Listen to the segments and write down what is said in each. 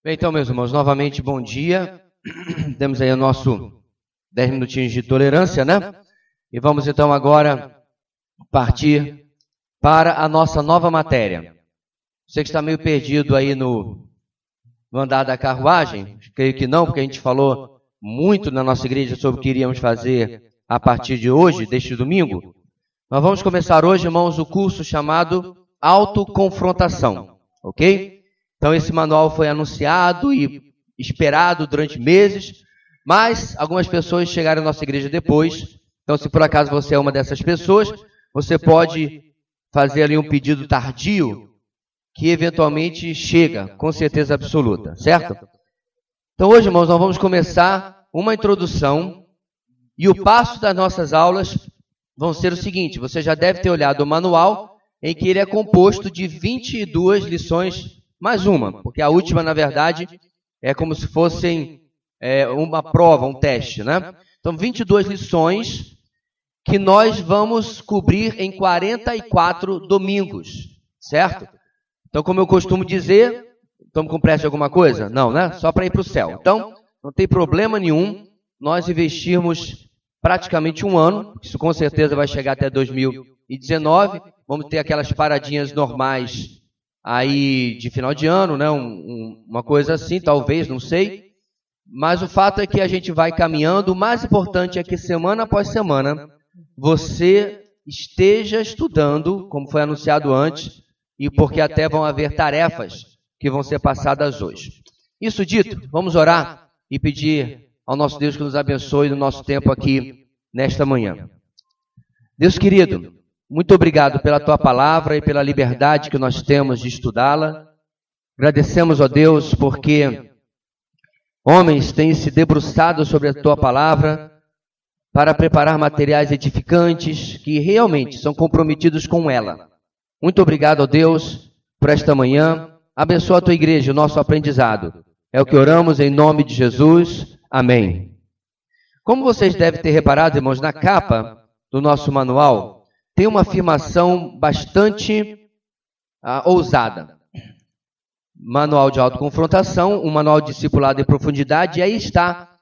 Bem, então, meus irmãos, novamente, bom dia. Temos aí o nosso 10 minutinhos de tolerância, né? E vamos, então, agora partir para a nossa nova matéria. Você que está meio perdido aí no andar da carruagem, creio que não, porque a gente falou muito na nossa igreja sobre o que iríamos fazer a partir de hoje, deste domingo. Nós vamos começar hoje, irmãos, o curso chamado Autoconfrontação, ok? Então, esse manual foi anunciado e esperado durante meses, mas algumas pessoas chegaram à nossa igreja depois. Então, se por acaso você é uma dessas pessoas, você pode fazer ali um pedido tardio, que eventualmente chega, com certeza absoluta, certo? Então, hoje, irmãos, nós vamos começar uma introdução, e o passo das nossas aulas vão ser o seguinte: você já deve ter olhado o manual, em que ele é composto de 22 lições, mais uma, porque a última, na verdade, é como se fossem uma prova, um teste, né? Então, 22 lições que nós vamos cobrir em 44 domingos, certo? Então, como eu costumo dizer, estamos com pressa de alguma coisa? Não, né? Só para ir para o céu. Então, não tem problema nenhum nós investirmos praticamente um ano, isso com certeza vai chegar até 2019, vamos ter aquelas paradinhas normais aí de final de ano, né? Uma coisa assim, talvez, não sei. Mas o fato é que a gente vai caminhando. O mais importante é que semana após semana você esteja estudando, como foi anunciado antes, e porque até vão haver tarefas que vão ser passadas hoje. Isso dito, vamos orar e pedir ao nosso Deus que nos abençoe no nosso tempo aqui nesta manhã. Deus querido, muito obrigado pela Tua palavra e pela liberdade que nós temos de estudá-la. Agradecemos, ó Deus, porque homens têm se debruçado sobre a Tua palavra para preparar materiais edificantes que realmente são comprometidos com ela. Muito obrigado, ó Deus, por esta manhã. Abençoa a Tua igreja, o nosso aprendizado. É o que oramos em nome de Jesus. Amém. Como vocês devem ter reparado, irmãos, na capa do nosso manual tem uma afirmação bastante ousada. Manual de autoconfrontação, um manual discipulado em profundidade, e aí está,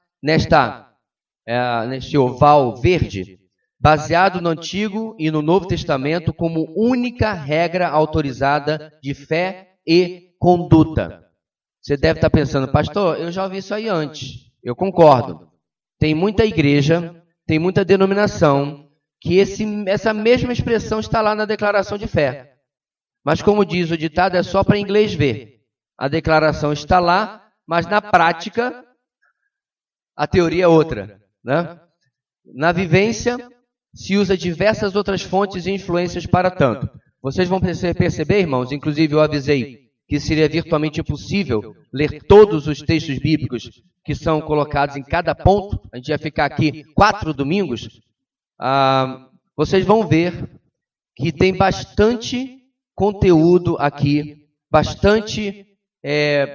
neste oval verde, baseado no Antigo e no Novo Testamento como única regra autorizada de fé e conduta. Você deve estar pensando, pastor, eu já ouvi isso aí antes. Eu concordo. Tem muita igreja, tem muita denominação, que essa mesma expressão está lá na declaração de fé. Mas como diz o ditado, é só para inglês ver. A declaração está lá, mas na prática, a teoria é outra, né? Na vivência, se usa diversas outras fontes e influências para tanto. Vocês vão perceber, irmãos, inclusive eu avisei que seria virtualmente impossível ler todos os textos bíblicos que são colocados em cada ponto. A gente ia ficar aqui 4 domingos. Vocês vão ver que tem bastante conteúdo aqui, bastante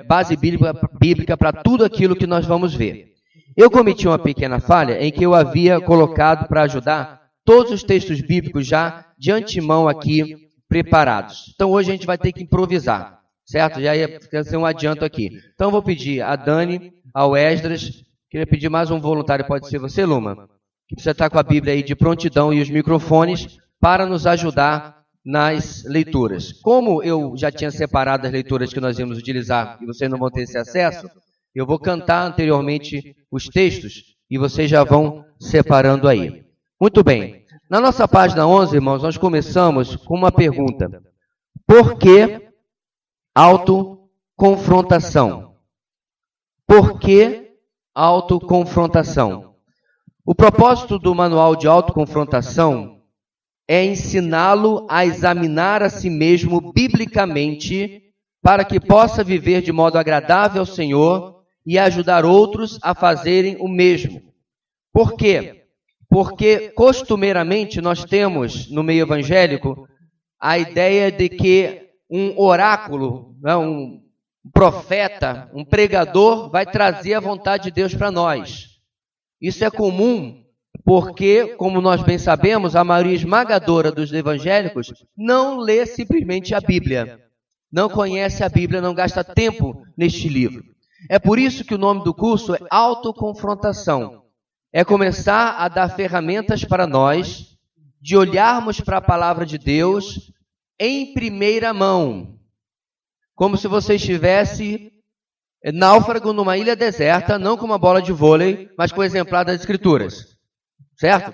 base bíblica para tudo aquilo que nós vamos ver. Eu cometi uma pequena falha em que eu havia colocado para ajudar todos os textos bíblicos já de antemão aqui preparados. Então hoje a gente vai ter que improvisar, certo? Já ia ser um adianto aqui. Então eu vou pedir a Dani, ao Esdras, queria pedir mais um voluntário, pode ser você, Luma? Que precisa estar com a Bíblia aí de prontidão e os microfones para nos ajudar nas leituras. Como eu já tinha separado as leituras que nós íamos utilizar e vocês não vão ter esse acesso, eu vou cantar anteriormente os textos e vocês já vão separando aí. Muito bem. Na nossa página 11, irmãos, nós começamos com uma pergunta. Por que autoconfrontação? Por que autoconfrontação? O propósito do manual de autoconfrontação é ensiná-lo a examinar a si mesmo biblicamente para que possa viver de modo agradável ao Senhor e ajudar outros a fazerem o mesmo. Por quê? Porque costumeiramente nós temos no meio evangélico a ideia de que um oráculo, um profeta, um pregador vai trazer a vontade de Deus para nós. Isso é comum porque, como nós bem sabemos, a maioria esmagadora dos evangélicos não lê simplesmente a Bíblia. Não conhece a Bíblia, não gasta tempo neste livro. É por isso que o nome do curso é Autoconfrontação. É começar a dar ferramentas para nós de olharmos para a palavra de Deus em primeira mão. Como se você estivesse náufrago numa ilha deserta, não com uma bola de vôlei, mas com o exemplar das Escrituras. Certo?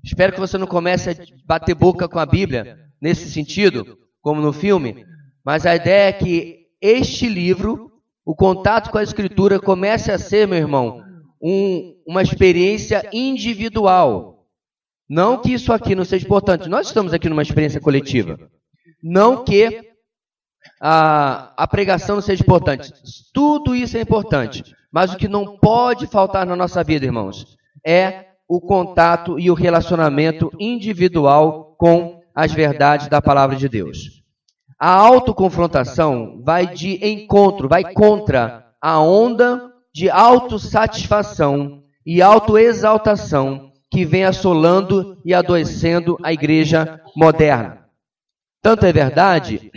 Espero que você não comece a bater boca com a Bíblia nesse sentido, como no filme, mas a ideia é que este livro, o contato com a Escritura, comece a ser, meu irmão, uma experiência individual. Não que isso aqui não seja importante. Nós estamos aqui numa experiência coletiva. Não que a pregação não seja importante. Tudo isso é importante. Mas o que não pode faltar na nossa vida, irmãos, é o contato e o relacionamento individual com as verdades da palavra de Deus. A autoconfrontação vai de encontro, vai contra a onda de autossatisfação e autoexaltação que vem assolando e adoecendo a igreja moderna. Tanto é verdade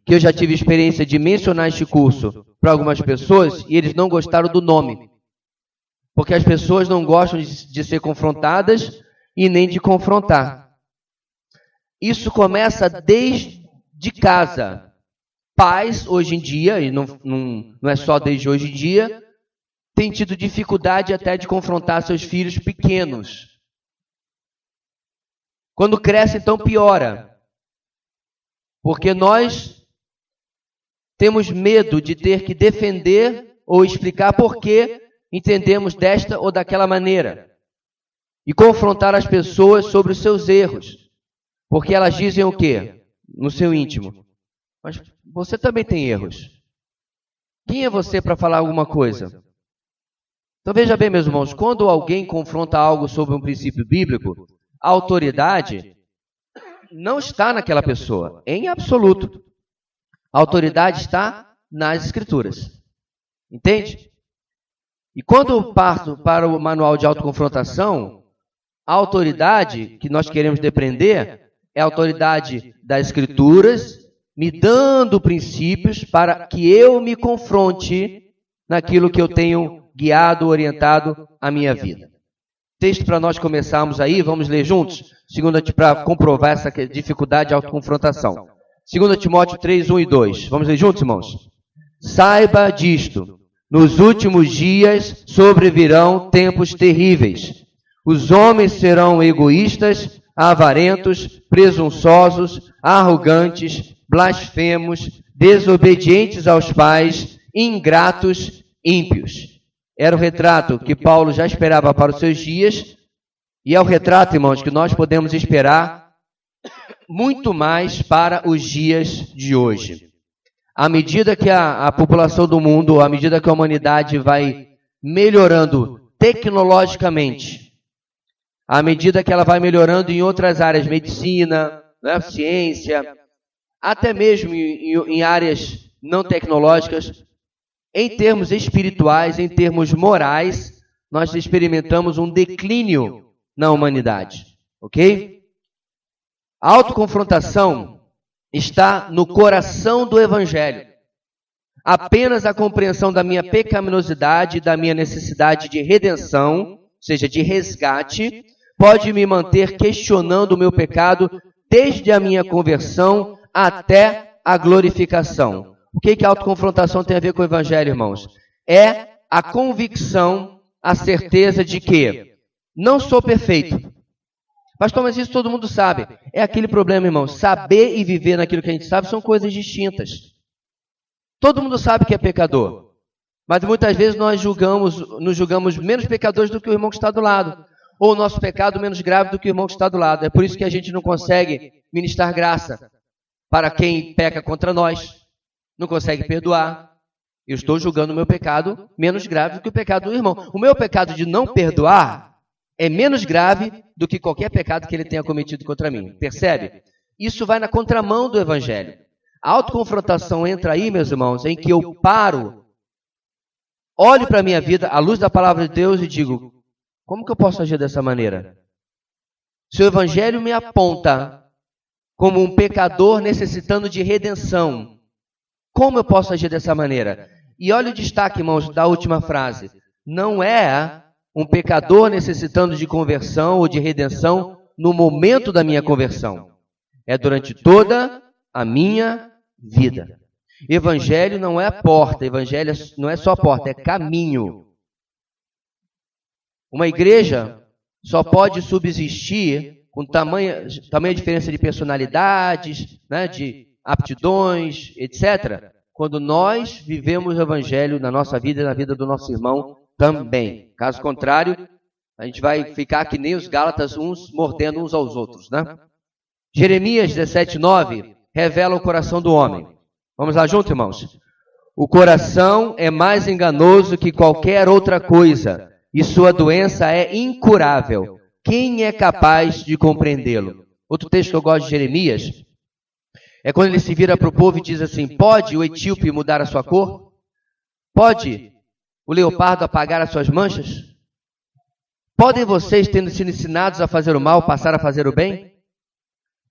que eu já tive experiência de mencionar este curso para algumas pessoas e eles não gostaram do nome. Porque as pessoas não gostam de ser confrontadas e nem de confrontar. Isso começa desde casa. Pais, hoje em dia, e não é só desde hoje em dia, têm tido dificuldade até de confrontar seus filhos pequenos. Quando cresce, então piora. Porque nós temos medo de ter que defender ou explicar por que entendemos desta ou daquela maneira. E confrontar as pessoas sobre os seus erros. Porque elas dizem o quê? No seu íntimo. Mas você também tem erros. Quem é você para falar alguma coisa? Então veja bem, meus irmãos, quando alguém confronta algo sobre um princípio bíblico, a autoridade não está naquela pessoa, em absoluto. A autoridade está nas Escrituras. Entende? E quando eu parto para o manual de autoconfrontação, a autoridade que nós queremos depreender é a autoridade das Escrituras, me dando princípios para que eu me confronte naquilo que eu tenho guiado, orientado a minha vida. Texto para nós começarmos aí, vamos ler juntos, para comprovar essa dificuldade de autoconfrontação. 2 Timóteo 3, 1 e 2. Vamos ler juntos, irmãos? Saiba disto, nos últimos dias sobrevirão tempos terríveis. Os homens serão egoístas, avarentos, presunçosos, arrogantes, blasfemos, desobedientes aos pais, ingratos, ímpios. Era o retrato que Paulo já esperava para os seus dias, e é o retrato, irmãos, que nós podemos esperar muito mais para os dias de hoje. À medida que a população do mundo, à medida que a humanidade vai melhorando tecnologicamente, à medida que ela vai melhorando em outras áreas, medicina, né, ciência, até mesmo em áreas não tecnológicas, em termos espirituais, em termos morais, nós experimentamos um declínio na humanidade, ok? A autoconfrontação está no coração do Evangelho. Apenas a compreensão da minha pecaminosidade, da minha necessidade de redenção, ou seja, de resgate, pode me manter questionando o meu pecado desde a minha conversão até a glorificação. O que a autoconfrontação tem a ver com o Evangelho, irmãos? É a convicção, a certeza de que não sou perfeito. Pastor, mas isso todo mundo sabe. É aquele problema, irmão. Saber e viver naquilo que a gente sabe são coisas distintas. Todo mundo sabe que é pecador. Mas muitas vezes nós nos julgamos menos pecadores do que o irmão que está do lado. Ou o nosso pecado menos grave do que o irmão que está do lado. É por isso que a gente não consegue ministrar graça para quem peca contra nós. Não consegue perdoar. Eu estou julgando o meu pecado menos grave do que o pecado do irmão. O meu pecado de não perdoar é menos grave do que qualquer pecado que ele tenha cometido contra mim. Percebe? Isso vai na contramão do Evangelho. A autoconfrontação entra aí, meus irmãos, em que eu paro, olho para a minha vida, à luz da palavra de Deus e digo, como que eu posso agir dessa maneira? Se o Evangelho me aponta como um pecador necessitando de redenção, como eu posso agir dessa maneira? E olha o destaque, irmãos, da última frase. Não é um pecador necessitando de conversão ou de redenção no momento da minha conversão. É durante toda a minha vida. Evangelho não é porta, evangelho não é só porta, é caminho. Uma igreja só pode subsistir com tamanha diferença de personalidades, né, de aptidões, etc., quando nós vivemos o evangelho na nossa vida e na vida do nosso irmão também. Caso contrário, a gente vai ficar que nem os Gálatas, uns mordendo uns aos outros, né? Jeremias 17:9 revela o coração do homem. Vamos lá junto, irmãos? O coração é mais enganoso que qualquer outra coisa, e sua doença é incurável. Quem é capaz de compreendê-lo? Outro texto que eu gosto de Jeremias é quando ele se vira para o povo e diz assim: pode o etíope mudar a sua cor? Pode o leopardo apagar as suas manchas? Podem vocês, tendo sido ensinados a fazer o mal, passar a fazer o bem?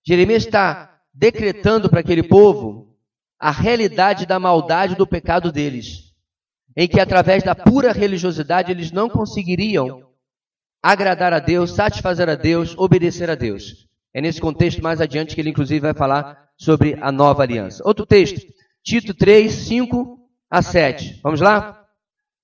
Jeremias está decretando para aquele povo a realidade da maldade do pecado deles, em que através da pura religiosidade eles não conseguiriam agradar a Deus, satisfazer a Deus, obedecer a Deus. É nesse contexto mais adiante que ele inclusive vai falar sobre a nova aliança. Outro texto, Tito 3, 5 a 7. Vamos lá?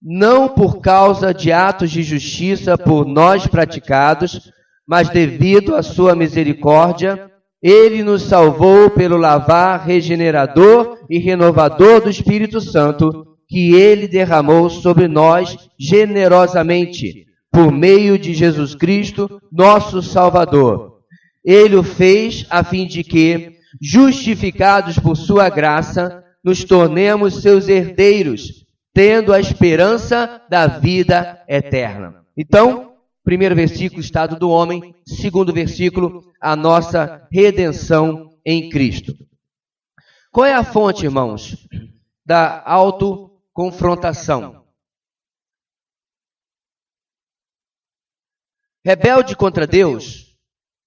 Não por causa de atos de justiça por nós praticados, mas devido à sua misericórdia, ele nos salvou pelo lavar regenerador e renovador do Espírito Santo, que ele derramou sobre nós generosamente, por meio de Jesus Cristo, nosso Salvador. Ele o fez a fim de que, justificados por sua graça, nos tornemos seus herdeiros, tendo a esperança da vida eterna. Então, primeiro versículo, estado do homem. Segundo versículo, a nossa redenção em Cristo. Qual é a fonte, irmãos, da autoconfrontação? Rebelde contra Deus,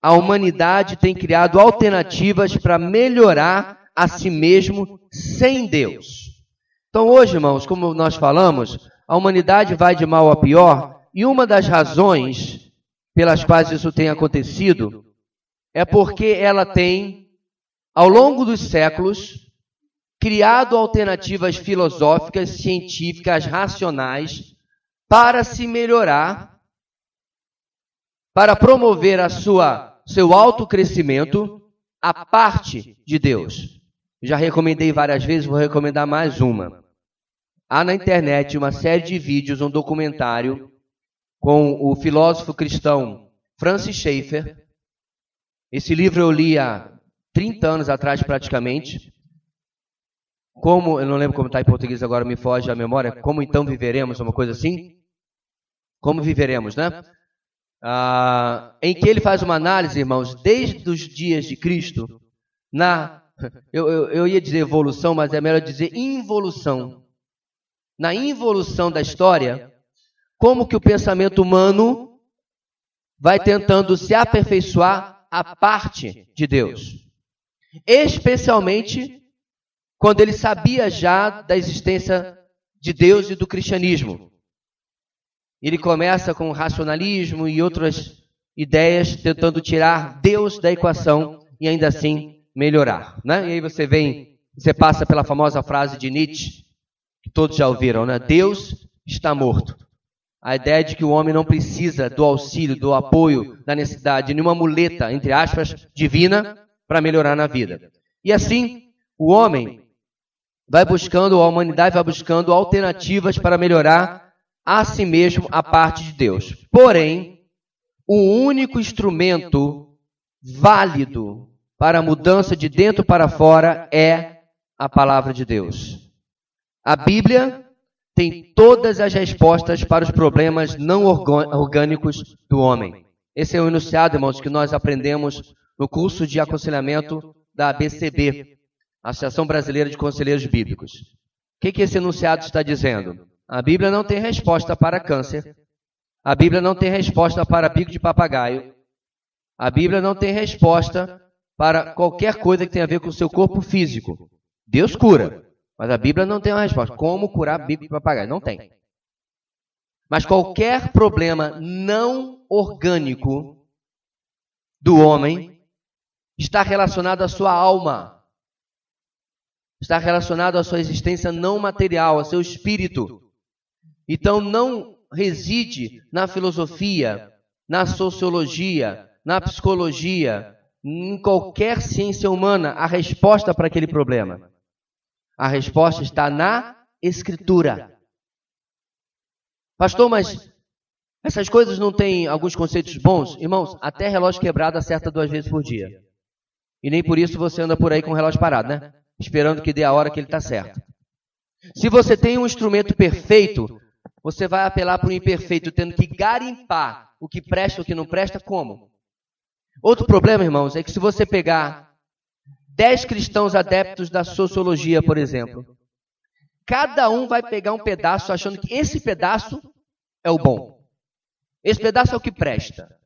a humanidade tem criado alternativas para melhorar a si mesmo sem Deus. Então hoje, irmãos, como nós falamos, a humanidade vai de mal a pior, e uma das razões pelas quais isso tem acontecido é porque ela tem, ao longo dos séculos, criado alternativas filosóficas, científicas, racionais, para se melhorar, para promover seu autocrescimento à parte de Deus. Já recomendei várias vezes, vou recomendar mais uma. Há na internet uma série de vídeos, um documentário com o filósofo cristão Francis Schaeffer. Esse livro eu li há 30 anos atrás praticamente. Eu não lembro como está em português agora, me foge a memória. Como então viveremos, uma coisa assim? Como viveremos, né? Em que ele faz uma análise, irmãos, desde os dias de Cristo, eu ia dizer evolução, mas é melhor dizer involução. Na involução da história, como que o pensamento humano vai tentando se aperfeiçoar à parte de Deus. Especialmente quando ele sabia já da existência de Deus e do cristianismo. Ele começa com o racionalismo e outras ideias tentando tirar Deus da equação e ainda assim melhorar, né? E aí você passa pela famosa frase de Nietzsche, que todos já ouviram, né? Deus está morto. A ideia de que o homem não precisa do auxílio, do apoio, da necessidade, de nenhuma muleta, entre aspas, divina, para melhorar na vida. E assim, o homem vai buscando, a humanidade vai buscando alternativas para melhorar a si mesmo a parte de Deus. Porém, o único instrumento válido para a mudança de dentro para fora é a palavra de Deus. A Bíblia tem todas as respostas para os problemas não orgânicos do homem. Esse é o enunciado, irmãos, que nós aprendemos no curso de aconselhamento da ABCB, Associação Brasileira de Conselheiros Bíblicos. O que esse enunciado está dizendo? A Bíblia não tem resposta para câncer. A Bíblia não tem resposta para bico de papagaio. A Bíblia não tem resposta para qualquer coisa que tenha a ver com o seu corpo físico. Deus cura, Mas a Bíblia não tem uma resposta. Como curar bico de papagaio? Não tem. Mas qualquer problema não orgânico do homem está relacionado à sua alma. Está relacionado à sua existência não material, ao seu espírito. Então não reside na filosofia, na sociologia, na psicologia, em qualquer ciência humana a resposta para aquele problema. A resposta está na Escritura. Pastor, mas essas coisas não têm alguns conceitos bons? Irmãos, até relógio quebrado acerta 2 vezes por dia. E nem por isso você anda por aí com o relógio parado, né? Esperando que dê a hora que ele está certo. Se você tem um instrumento perfeito, você vai apelar para o imperfeito, tendo que garimpar o que presta e o que não presta, como? Outro problema, irmãos, é que se você pegar 10 cristãos adeptos da sociologia, por exemplo, cada um vai pegar um pedaço achando que esse pedaço é o bom. Esse pedaço é o que presta.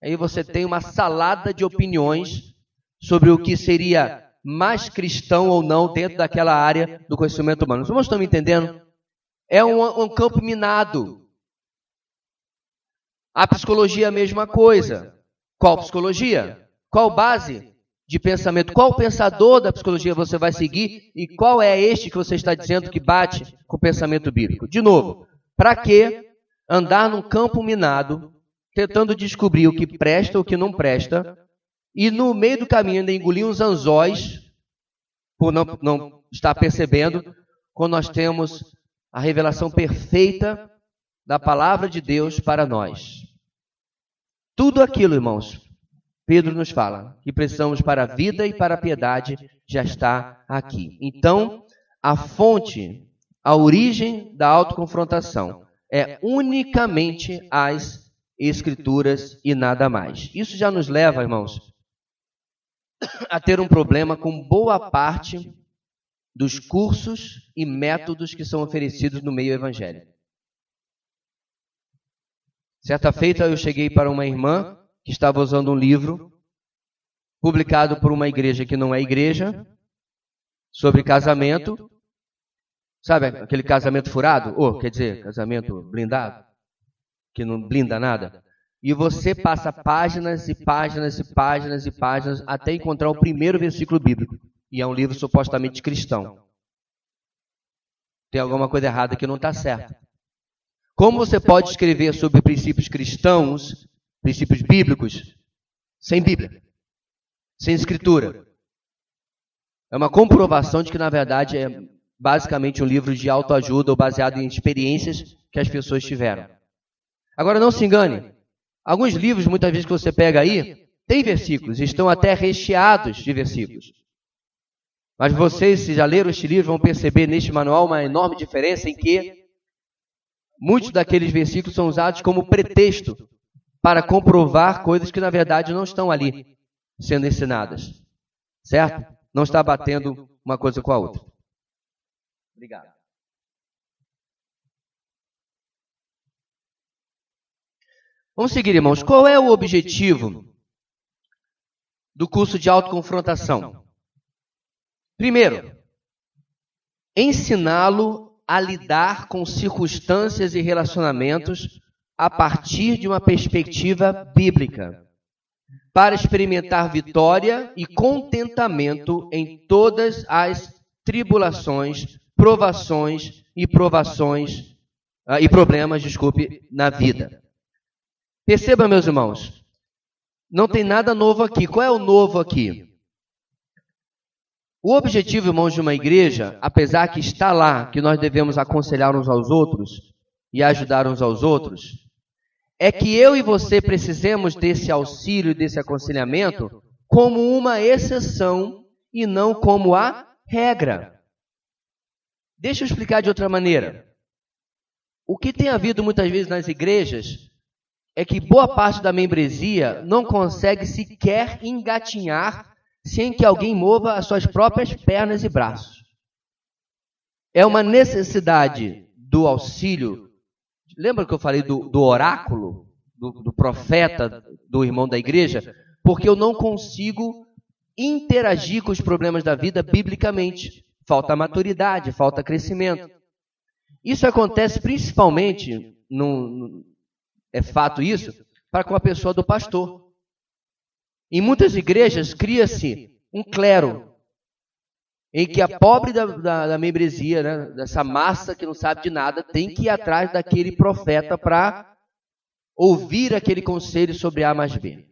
Aí você tem uma salada de opiniões sobre o que seria mais cristão ou não dentro daquela área do conhecimento humano. Os irmãos estão me entendendo? É um campo minado. A psicologia é a mesma coisa. Qual psicologia? Qual base de pensamento? Qual pensador da psicologia você vai seguir? E qual é este que você está dizendo que bate com o pensamento bíblico? De novo, para que andar num campo minado, tentando descobrir o que presta ou o que não presta, e no meio do caminho ainda engolir uns anzóis, por não estar percebendo, quando nós temos a revelação perfeita da palavra de Deus para nós. Tudo aquilo, irmãos, Pedro nos fala, que precisamos para a vida e para a piedade, já está aqui. Então, a fonte, a origem da autoconfrontação é unicamente as Escrituras e nada mais. Isso já nos leva, irmãos, a ter um problema com boa parte dos cursos e métodos que são oferecidos no meio evangélico. Certa feita eu cheguei para uma irmã que estava usando um livro publicado por uma igreja que não é igreja, sobre casamento. Sabe aquele casamento furado? Quer dizer, casamento blindado, que não blinda nada. E você passa páginas e páginas e páginas e páginas até encontrar o primeiro versículo bíblico. E é um livro supostamente cristão. Tem alguma coisa errada que não está certa. Como você pode escrever sobre princípios cristãos, princípios bíblicos, sem Bíblia, sem Escritura? É uma comprovação de que, na verdade, é basicamente um livro de autoajuda ou baseado em experiências que as pessoas tiveram. Agora, não se engane. Alguns livros, muitas vezes, que você pega aí, tem versículos, estão até recheados de versículos. Mas vocês, se já leram este livro, vão perceber neste manual uma enorme diferença em que muitos daqueles versículos são usados como pretexto para comprovar coisas que, na verdade, não estão ali sendo ensinadas. Certo? Não está batendo uma coisa com a outra. Obrigado. Vamos seguir, irmãos. Qual é o objetivo do curso de autoconfrontação? Primeiro, ensiná-lo a lidar com circunstâncias e relacionamentos a partir de uma perspectiva bíblica, para experimentar vitória e contentamento em todas as tribulações, provações e problemas, na vida. Perceba, meus irmãos, não tem nada novo aqui. Qual é o novo aqui? O objetivo, irmãos, de uma igreja, apesar que está lá, que nós devemos aconselhar uns aos outros e ajudar uns aos outros, é que eu e você precisemos desse auxílio, desse aconselhamento, como uma exceção e não como a regra. Deixa eu explicar de outra maneira. O que tem havido muitas vezes nas igrejas é que boa parte da membresia não consegue sequer engatinhar sem que alguém mova as suas próprias pernas e braços. É uma necessidade do auxílio. Lembra que eu falei do oráculo, do profeta, do irmão da igreja? Porque eu não consigo interagir com os problemas da vida biblicamente. falta maturidade, falta crescimento. Isso acontece principalmente, é fato isso, para com a pessoa do pastor. Em muitas igrejas cria-se um clero, em que a pobre da membresia, né, dessa massa que não sabe de nada, tem que ir atrás daquele profeta para ouvir aquele conselho sobre A mais B.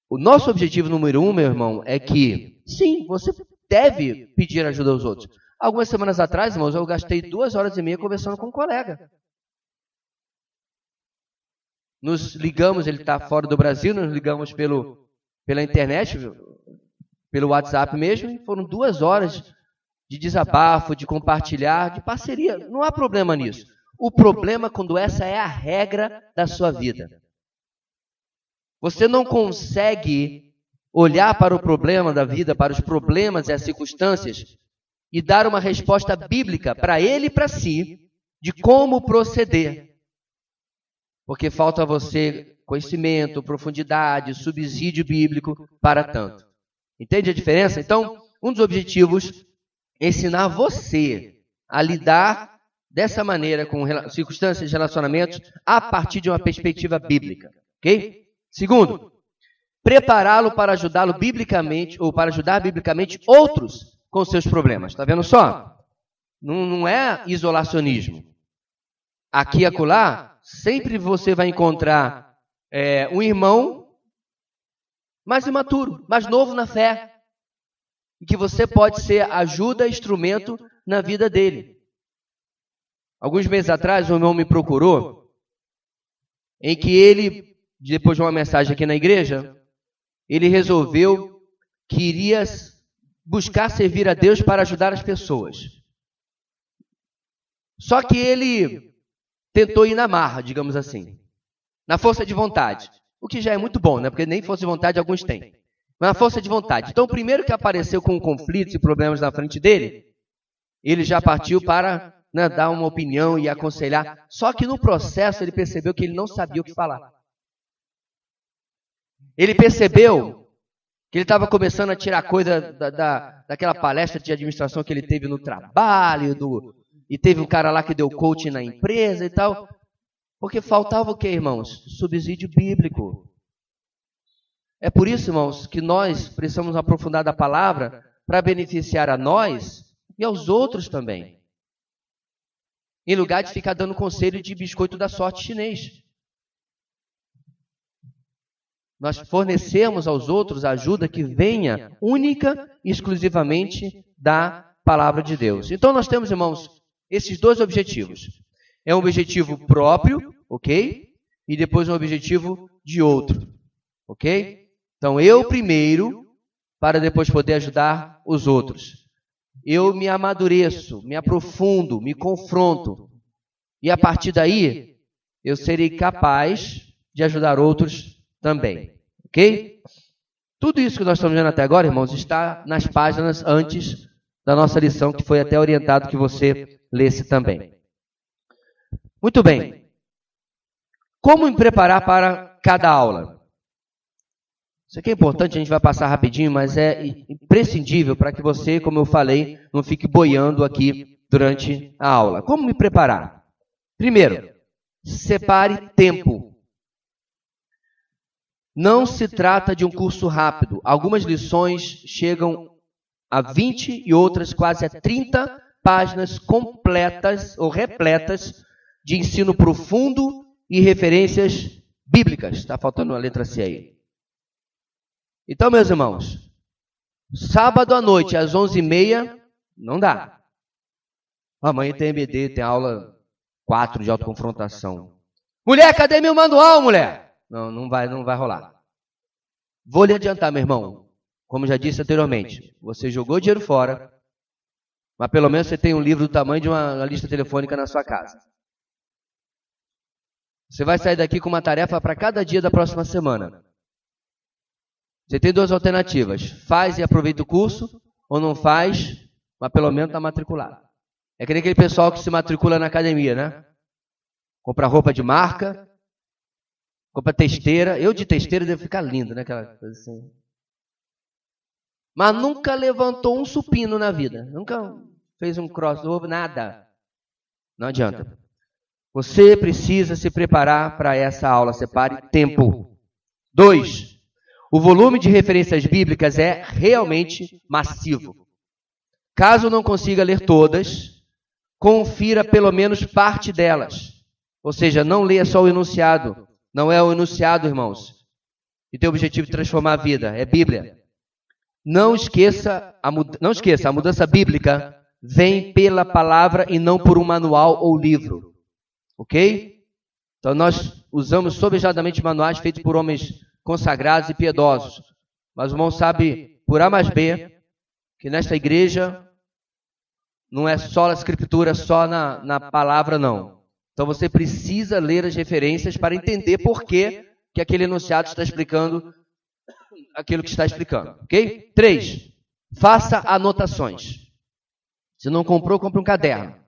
O nosso objetivo número 1, meu irmão, é que, sim, você deve pedir ajuda aos outros. Algumas semanas atrás, irmãos, eu gastei 2h30 conversando com um colega. Nos ligamos, ele está fora do Brasil, nos ligamos pela internet, pelo WhatsApp mesmo, e foram 2 horas de desabafo, de compartilhar, de parceria. Não há problema nisso. O problema é quando essa é a regra da sua vida. Você não consegue olhar para o problema da vida, para os problemas e as circunstâncias, e dar uma resposta bíblica para ele e para si, de como proceder. Porque falta a você conhecimento, profundidade, subsídio bíblico para tanto. Entende a diferença? Então, um dos objetivos é ensinar você a lidar dessa maneira com circunstâncias e relacionamentos a partir de uma perspectiva bíblica. Ok? Segundo, prepará-lo para ajudá-lo biblicamente, ou para ajudar biblicamente outros com seus problemas. Está vendo só? Não é isolacionismo. Aqui e acolá, sempre você vai encontrar um irmão mais imaturo, mais novo na fé, e que você pode ser ajuda, instrumento na vida dele. Alguns meses atrás, um irmão me procurou, em que ele, depois de uma mensagem aqui na igreja, ele resolveu que iria buscar servir a Deus para ajudar as pessoas. Só que ele tentou ir na marra, digamos assim, na força de vontade, o que já é muito bom, né? Porque nem força de vontade alguns têm, mas na força de vontade. Então, o primeiro que apareceu com conflitos e problemas na frente dele, ele já partiu para dar uma opinião e aconselhar, só que no processo ele percebeu que ele não sabia o que falar. Ele percebeu que ele estava começando a tirar coisa daquela palestra de administração que ele teve no trabalho, e teve um cara lá que deu coaching na empresa e tal, porque faltava o que, irmãos? Subsídio bíblico. É por isso, irmãos, que nós precisamos aprofundar da palavra para beneficiar a nós e aos outros também. Em lugar de ficar dando conselho de biscoito da sorte chinês. Nós fornecemos aos outros a ajuda que venha única e exclusivamente da palavra de Deus. Então nós temos, irmãos, esses dois objetivos. É um objetivo próprio, ok? E depois um objetivo de outro, ok? Então eu primeiro, para depois poder ajudar os outros. Eu me amadureço, me aprofundo, me confronto. E a partir daí, eu serei capaz de ajudar outros também. Ok? Tudo isso que nós estamos vendo até agora, irmãos, está nas páginas antes da nossa lição, que foi até orientado que você lesse também. Muito bem. Como me preparar para cada aula? Isso aqui é importante, a gente vai passar rapidinho, mas é imprescindível para que você, como eu falei, não fique boiando aqui durante a aula. Como me preparar? Primeiro, separe tempo. Não se trata de um curso rápido. Algumas lições chegam a 20 e outras quase a 30 páginas completas ou repletas de ensino profundo e referências bíblicas. Está faltando a letra C aí. Então, meus irmãos, sábado à noite, às 11h30, não dá. Amanhã tem EBD, tem aula 4 de autoconfrontação. Mulher, cadê meu manual, mulher? Não vai rolar. Vou lhe adiantar, meu irmão. Como já disse anteriormente, você jogou dinheiro fora, mas pelo menos você tem um livro do tamanho de uma lista telefônica na sua casa. Você vai sair daqui com uma tarefa para cada dia da próxima semana. Você tem duas alternativas. Faz e aproveita o curso, ou não faz, mas pelo menos está matriculado. É que nem aquele pessoal que se matricula na academia, né? Compra roupa de marca, compra testeira. Eu de testeira devo ficar lindo, né? Aquela coisa assim. mas nunca levantou um supino na vida, nunca fez um crossover, nada. Não adianta. Você precisa se preparar para essa aula. Separe tempo. 2. O volume de referências bíblicas é realmente massivo. Caso não consiga ler todas, confira pelo menos parte delas. Ou seja, não leia só o enunciado. Não é o enunciado, irmãos, que tem o objetivo de transformar a vida. É Bíblia. Não esqueça, a mudança bíblica vem pela palavra e não por um manual ou livro. Ok? Então nós usamos sobejadamente manuais feitos por homens consagrados e piedosos. Mas o irmão sabe, por A mais B, que nesta igreja não é só a escritura, só na palavra, não. Então você precisa ler as referências para entender por que aquele enunciado está explicando aquilo que está explicando. Ok? 3. Faça anotações. Se não comprou, compre um caderno.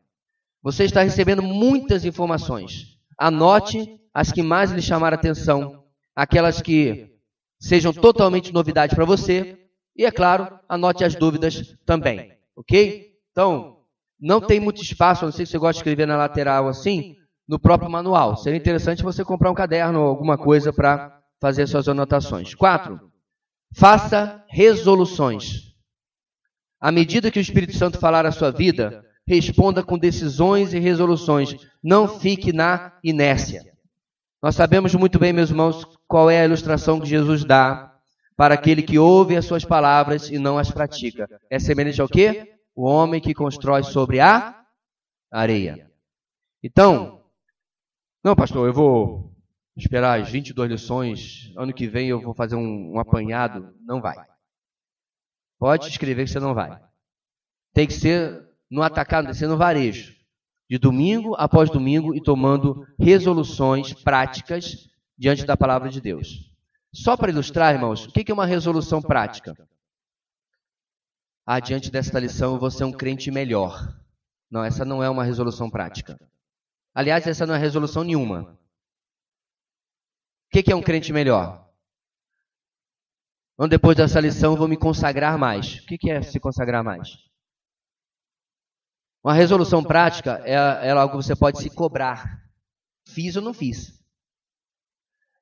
Você está recebendo muitas informações. Anote as que mais lhe chamaram a atenção, aquelas que sejam totalmente novidade para você. E, é claro, anote as dúvidas também. Ok? Então, não tem muito espaço, a não ser que você goste de escrever na lateral assim, no próprio manual. Seria interessante você comprar um caderno ou alguma coisa para fazer suas anotações. 4. Faça resoluções. À medida que o Espírito Santo falar a sua vida, responda com decisões e resoluções. Não fique na inércia. Nós sabemos muito bem, meus irmãos, qual é a ilustração que Jesus dá para aquele que ouve as suas palavras e não as pratica. É semelhante ao quê? O homem que constrói sobre a areia. Então, não, pastor, eu vou esperar as 22 lições, ano que vem eu vou fazer um apanhado. Não vai. Pode escrever que você não vai. Tem que ser no atacado, tem que ser no varejo. De domingo após domingo e tomando resoluções práticas diante da palavra de Deus. Só para ilustrar, irmãos, o que é uma resolução prática? Diante desta lição eu vou ser um crente melhor. Não, essa não é uma resolução prática. Aliás, essa não é resolução nenhuma. O que é um crente melhor? Então, depois dessa lição eu vou me consagrar mais. O que é se consagrar mais? Uma resolução prática é algo que você pode se cobrar. Fiz ou não fiz?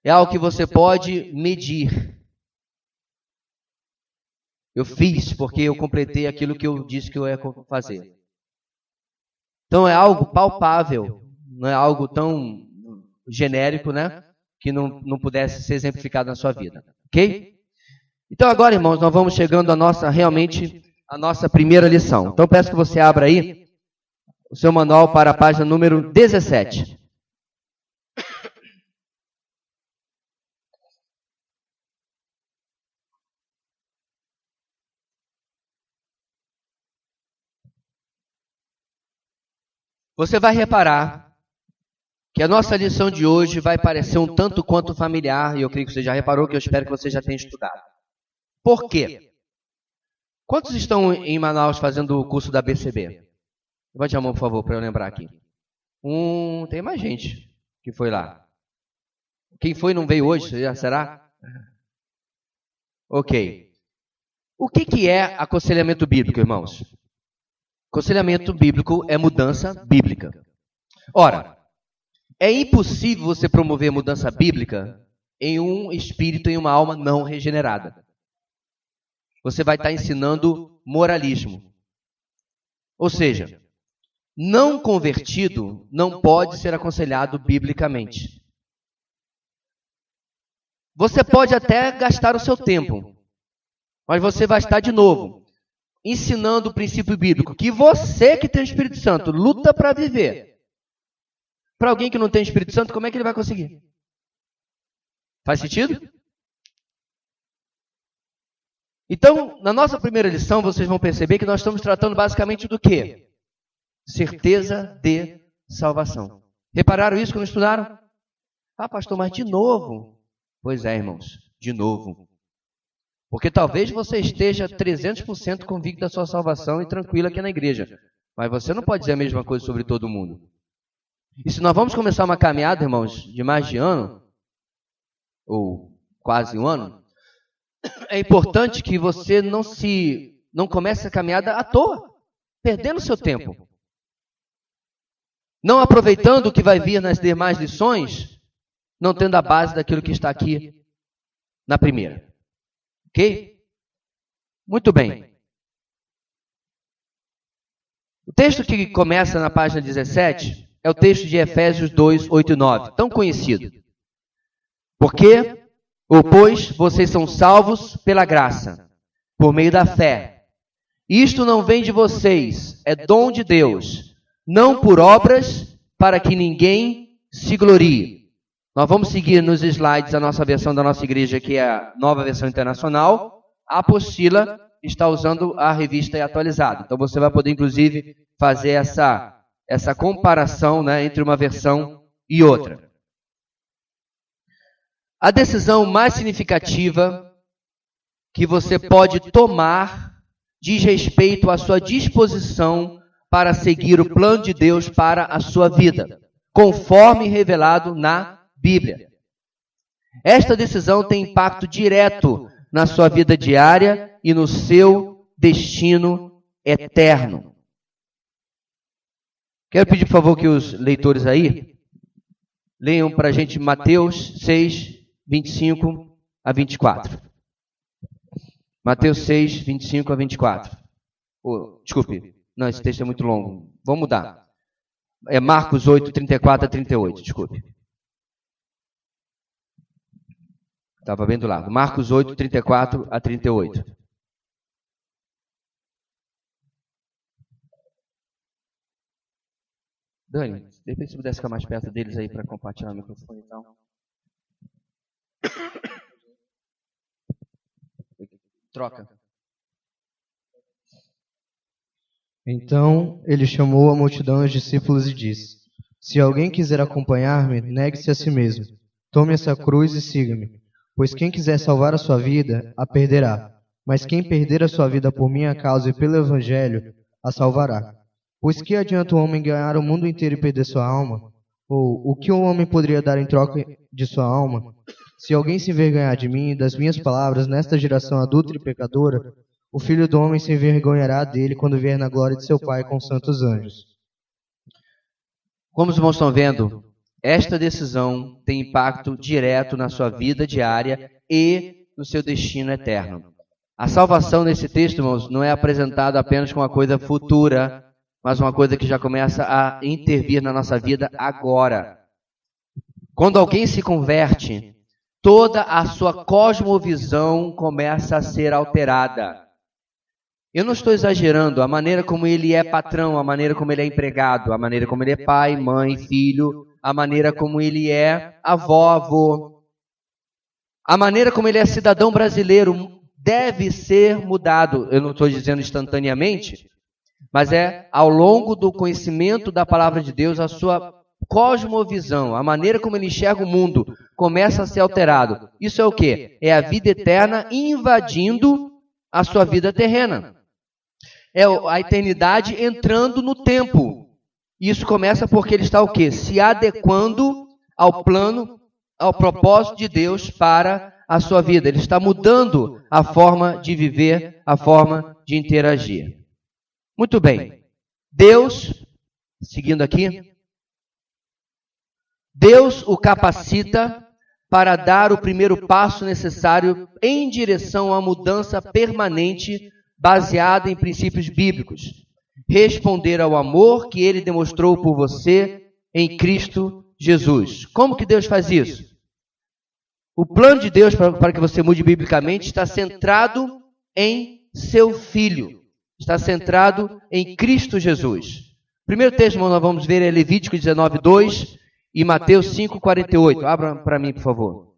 É algo que você pode medir. Eu fiz porque eu completei aquilo que eu disse que eu ia fazer. Então é algo palpável, não é algo tão genérico, né? Que não pudesse ser exemplificado na sua vida. Ok? Então agora, irmãos, nós vamos chegando realmente a nossa primeira lição. Então peço que você abra aí o seu manual para a página número 17. Você vai reparar que a nossa lição de hoje vai parecer um tanto quanto familiar, e eu creio que você já reparou, que eu espero que você já tenha estudado. Por quê? Quantos estão em Manaus fazendo o curso da BCB? Levante a mão, por favor, para eu lembrar aqui. Tem mais gente que foi lá. Quem foi não veio hoje, será? Ok. O que é aconselhamento bíblico, irmãos? Aconselhamento bíblico é mudança bíblica. Ora, é impossível você promover mudança bíblica em um espírito, em uma alma não regenerada. Você vai estar ensinando moralismo. Ou seja, não convertido não pode ser aconselhado biblicamente. Você pode até gastar o seu tempo, mas você vai estar de novo ensinando o princípio bíblico, que você que tem o Espírito Santo luta para viver. Para alguém que não tem o Espírito Santo, como é que ele vai conseguir? Faz sentido? Então, na nossa primeira lição, vocês vão perceber que nós estamos tratando basicamente do quê? Certeza de salvação. Repararam isso quando estudaram? Pastor, mas de novo? Pois é, irmãos, de novo. Porque talvez você esteja 300% convicto da sua salvação e tranquilo aqui na igreja. Mas você não pode dizer a mesma coisa sobre todo mundo. E se nós vamos começar uma caminhada, irmãos, de mais de ano, ou quase um ano, é importante que você não comece a caminhada à toa, perdendo seu tempo. Não aproveitando o que vai vir nas demais lições, não tendo a base daquilo que está aqui na primeira. Ok? Muito bem. O texto que começa na página 17 é o texto de Efésios 2, 8 e 9, tão conhecido. Porque, pois, vocês são salvos pela graça, por meio da fé. Isto não vem de vocês, é dom de Deus, não por obras, para que ninguém se glorie. Nós vamos seguir nos slides a nossa versão da nossa igreja, que é a Nova Versão Internacional. A apostila está usando a revista atualizada. Então você vai poder, inclusive, fazer essa comparação, né, entre uma versão e outra. A decisão mais significativa que você pode tomar diz respeito à sua disposição para seguir o plano de Deus para a sua vida, conforme revelado na Bíblia. Esta decisão tem impacto direto na sua vida diária e no seu destino eterno. Quero pedir, por favor, que os leitores aí leiam para a gente Mateus 6, 25 a 24. Mateus 6, 25 a 24. Desculpe, não, esse texto é muito longo. Vamos mudar. É Marcos 8, 34 a 38, desculpe. Estava bem do lado. Marcos 8, 34 a 38. Dani, de repente se pudesse ficar mais perto deles aí para compartilhar o microfone, então. Troca. Então ele chamou a multidão dos discípulos e disse: Se alguém quiser acompanhar-me, negue-se a si mesmo. Tome essa cruz e siga-me. Pois quem quiser salvar a sua vida, a perderá. Mas quem perder a sua vida por minha causa e pelo Evangelho, a salvará. Pois que adianta o homem ganhar o mundo inteiro e perder sua alma? Ou o que o homem poderia dar em troca de sua alma? Se alguém se envergonhar de mim e das minhas palavras nesta geração adulta e pecadora, o Filho do Homem se envergonhará dele quando vier na glória de seu Pai com santos anjos. Como os irmãos estão vendo, esta decisão tem impacto direto na sua vida diária e no seu destino eterno. A salvação nesse texto, irmãos, não é apresentada apenas como uma coisa futura, mas uma coisa que já começa a intervir na nossa vida agora. Quando alguém se converte, toda a sua cosmovisão começa a ser alterada. Eu não estou exagerando, a maneira como ele é patrão, a maneira como ele é empregado, a maneira como ele é pai, mãe, filho, a maneira como ele é avó, avô, a maneira como ele é cidadão brasileiro deve ser mudado. Eu não estou dizendo instantaneamente, mas é ao longo do conhecimento da palavra de Deus, a sua cosmovisão, a maneira como ele enxerga o mundo começa a ser alterado. Isso é o quê? É a vida eterna invadindo a sua vida terrena. É a eternidade entrando no tempo. Isso começa porque ele está o quê? Se adequando ao plano, ao propósito de Deus para a sua vida. Ele está mudando a forma de viver, a forma de interagir. Muito bem. Deus, seguindo aqui, Deus o capacita para dar o primeiro passo necessário em direção à mudança permanente baseada em princípios bíblicos. Responder ao amor que ele demonstrou por você em Cristo Jesus. Como que Deus faz isso? O plano de Deus para que você mude biblicamente está centrado em seu Filho. Está centrado em Cristo Jesus. O primeiro texto que nós vamos ver é Levítico 19, 2 e Mateus 5, 48. Abra para mim, por favor.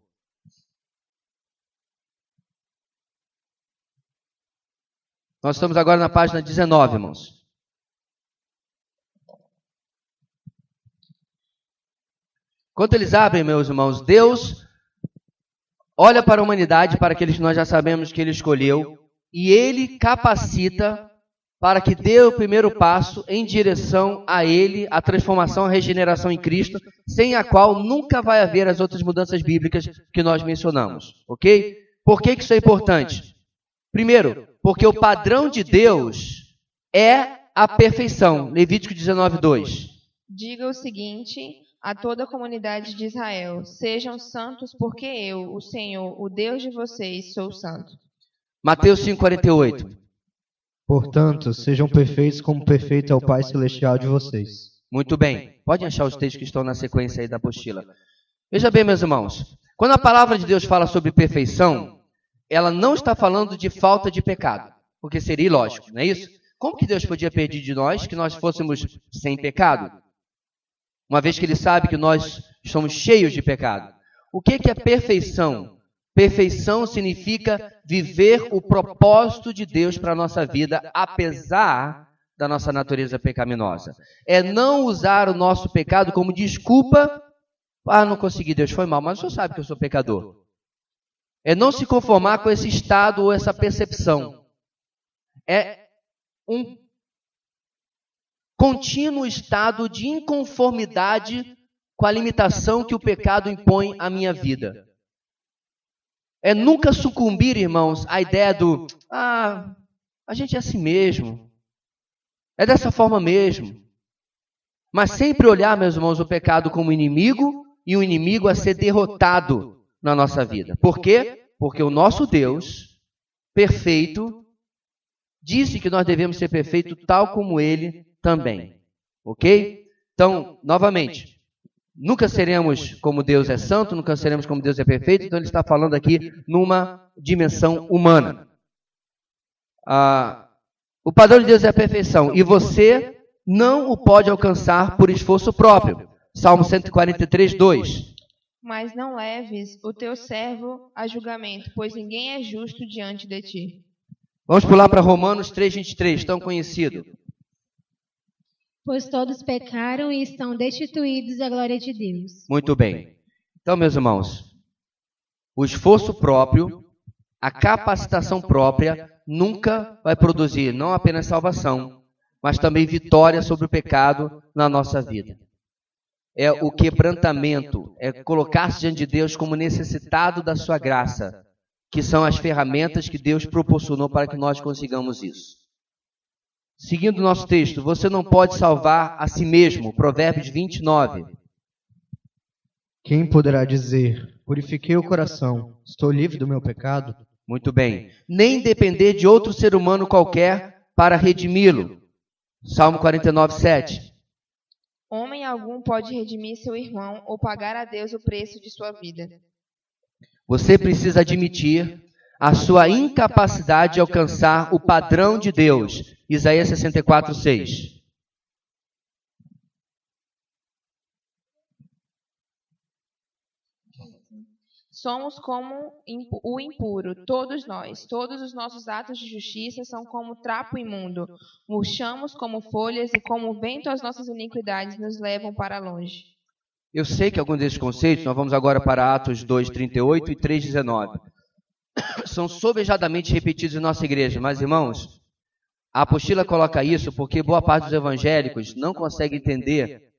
Nós estamos agora na página 19, irmãos. Enquanto eles abrem, meus irmãos, Deus olha para a humanidade, para aqueles que nós já sabemos que Ele escolheu, e Ele capacita para que dê o primeiro passo em direção a Ele, a transformação, a regeneração em Cristo, sem a qual nunca vai haver as outras mudanças bíblicas que nós mencionamos, ok? Por que isso é importante? Primeiro, porque o padrão de Deus é a perfeição. Levítico 19:2. Diga o seguinte a toda a comunidade de Israel: sejam santos, porque eu, o Senhor, o Deus de vocês, sou santo. Mateus 5:48. Portanto, sejam perfeitos como perfeito é o Pai Celestial de vocês. Muito bem. Podem achar os textos que estão na sequência aí da apostila. Veja bem, meus irmãos. Quando a palavra de Deus fala sobre perfeição, ela não está falando de falta de pecado, porque seria ilógico, não é isso? Como que Deus podia pedir de nós que nós fôssemos sem pecado? Uma vez que Ele sabe que nós somos cheios de pecado. O que é perfeição? Perfeição significa viver o propósito de Deus para a nossa vida, apesar da nossa natureza pecaminosa. É não usar o nosso pecado como desculpa. Não consegui, Deus foi mal, mas o Senhor sabe que eu sou pecador. É não se conformar com esse estado ou essa percepção. É um contínuo estado de inconformidade com a limitação que o pecado impõe à minha vida. É nunca sucumbir, irmãos, à ideia do, a gente é assim mesmo. É dessa forma mesmo. Mas sempre olhar, meus irmãos, o pecado como inimigo e um inimigo a ser derrotado na nossa vida. Por quê? Porque o nosso Deus, perfeito, disse que nós devemos ser perfeitos tal como Ele também. Ok? Então, novamente, nunca seremos como Deus é santo, nunca seremos como Deus é perfeito, então Ele está falando aqui numa dimensão humana. O padrão de Deus é a perfeição, e você não o pode alcançar por esforço próprio. Salmo 143:2. Mas não leves o teu servo a julgamento, pois ninguém é justo diante de ti. Vamos pular para Romanos 3:23, tão conhecido. Pois todos pecaram e estão destituídos da glória de Deus. Muito bem. Então, meus irmãos, o esforço próprio, a capacitação própria, nunca vai produzir não apenas salvação, mas também vitória sobre o pecado na nossa vida. É o quebrantamento, é colocar-se diante de Deus como necessitado da sua graça, que são as ferramentas que Deus proporcionou para que nós consigamos isso. Seguindo o nosso texto, você não pode salvar a si mesmo, Provérbios 29. Quem poderá dizer, purifiquei o coração, estou livre do meu pecado? Muito bem. Nem depender de outro ser humano qualquer para redimi-lo. Salmo 49:7. Homem algum pode redimir seu irmão ou pagar a Deus o preço de sua vida. Você precisa admitir a sua incapacidade de alcançar o padrão de Deus. Isaías 64:6. Somos como o impuro, todos nós. Todos os nossos atos de justiça são como trapo imundo. Murchamos como folhas e como o vento as nossas iniquidades nos levam para longe. Eu sei que alguns desses conceitos, nós vamos agora para Atos 2:38 e 3:19. São sobejadamente repetidos em nossa igreja, mas irmãos, a apostila coloca isso porque boa parte dos evangélicos não consegue entender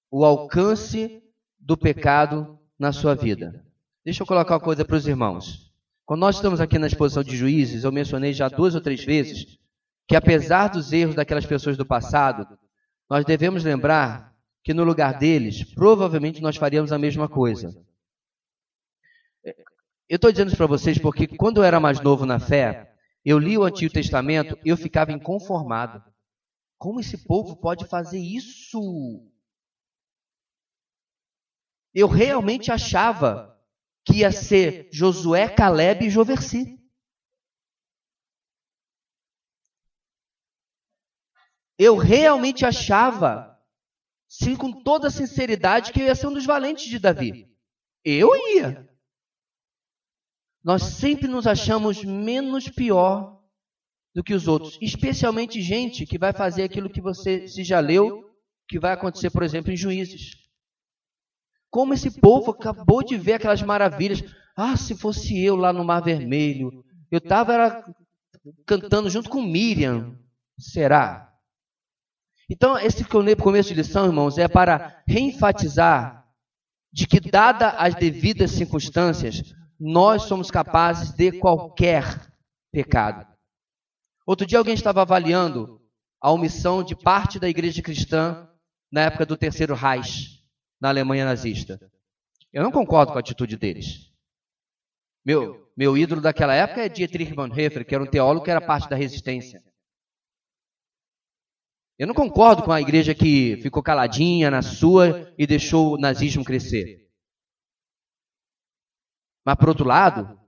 o alcance do pecado na sua vida. Deixa eu colocar uma coisa para os irmãos. Quando nós estamos aqui na exposição de Juízes, eu mencionei já 2 ou 3 vezes que apesar dos erros daquelas pessoas do passado, nós devemos lembrar que no lugar deles, provavelmente nós faríamos a mesma coisa. Eu estou dizendo isso para vocês porque quando eu era mais novo na fé, eu li o Antigo Testamento e eu ficava inconformado. Como esse povo pode fazer isso? Eu realmente achava que ia ser Josué, Caleb e Joversi. Eu realmente achava, sim, com toda sinceridade, que eu ia ser um dos valentes de Davi. Eu ia. Nós sempre nos achamos menos pior do que os outros, especialmente gente que vai fazer aquilo que você se já leu, que vai acontecer, por exemplo, em Juízes. Como esse povo acabou de ver aquelas maravilhas. Se fosse eu lá no Mar Vermelho, eu estava cantando junto com Miriam. Será? Então, esse que eu li no começo de lição, irmãos, é para reenfatizar de que, dada as devidas circunstâncias, nós somos capazes de qualquer pecado. Outro dia alguém estava avaliando a omissão de parte da igreja cristã na época do Terceiro Reich, na Alemanha nazista. Eu não concordo com a atitude deles. Meu ídolo daquela época é Dietrich Bonhoeffer, que era um teólogo que era parte da resistência. Eu não concordo com a igreja que ficou caladinha na sua e deixou o nazismo crescer. Mas, por outro lado,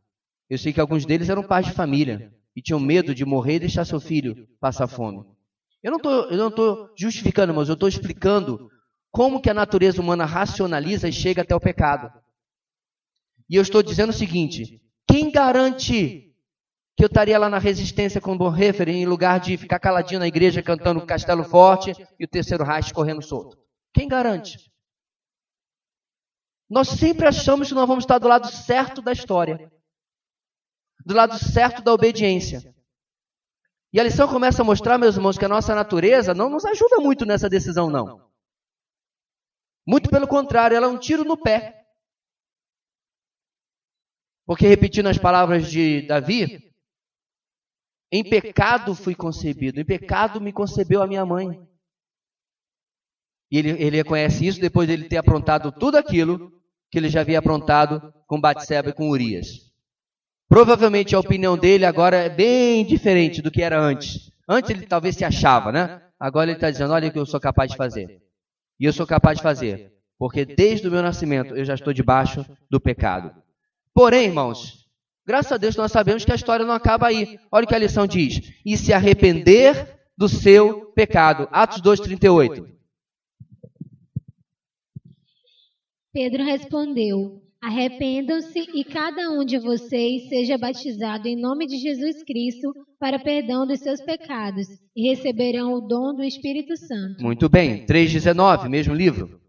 eu sei que alguns deles eram pais de família e tinham medo de morrer e deixar seu filho passar fome. Eu não estou justificando, mas eu estou explicando como que a natureza humana racionaliza e chega até o pecado. E eu estou dizendo o seguinte: quem garante que eu estaria lá na resistência com Bonhoeffer em lugar de ficar caladinho na igreja cantando Castelo Forte e o Terceiro Reich correndo solto? Quem garante? Nós sempre achamos que nós vamos estar do lado certo da história, do lado certo da obediência. E a lição começa a mostrar, meus irmãos, que a nossa natureza não nos ajuda muito nessa decisão, não. Muito pelo contrário, ela é um tiro no pé. Porque, repetindo as palavras de Davi, em pecado fui concebido, em pecado me concebeu a minha mãe. E ele reconhece isso depois de ele ter aprontado tudo aquilo que ele já havia aprontado com Batseba e com Urias. Provavelmente a opinião dele agora é bem diferente do que era antes. Antes ele talvez se achava, né? Agora ele está dizendo, olha o que eu sou capaz de fazer. E eu sou capaz de fazer, porque desde o meu nascimento eu já estou debaixo do pecado. Porém, irmãos, graças a Deus nós sabemos que a história não acaba aí. Olha o que a lição diz. E se arrepender do seu pecado. Atos 2:38. Pedro respondeu: arrependam-se e cada um de vocês seja batizado em nome de Jesus Cristo para perdão dos seus pecados e receberão o dom do Espírito Santo. Muito bem. 3:19, mesmo livro.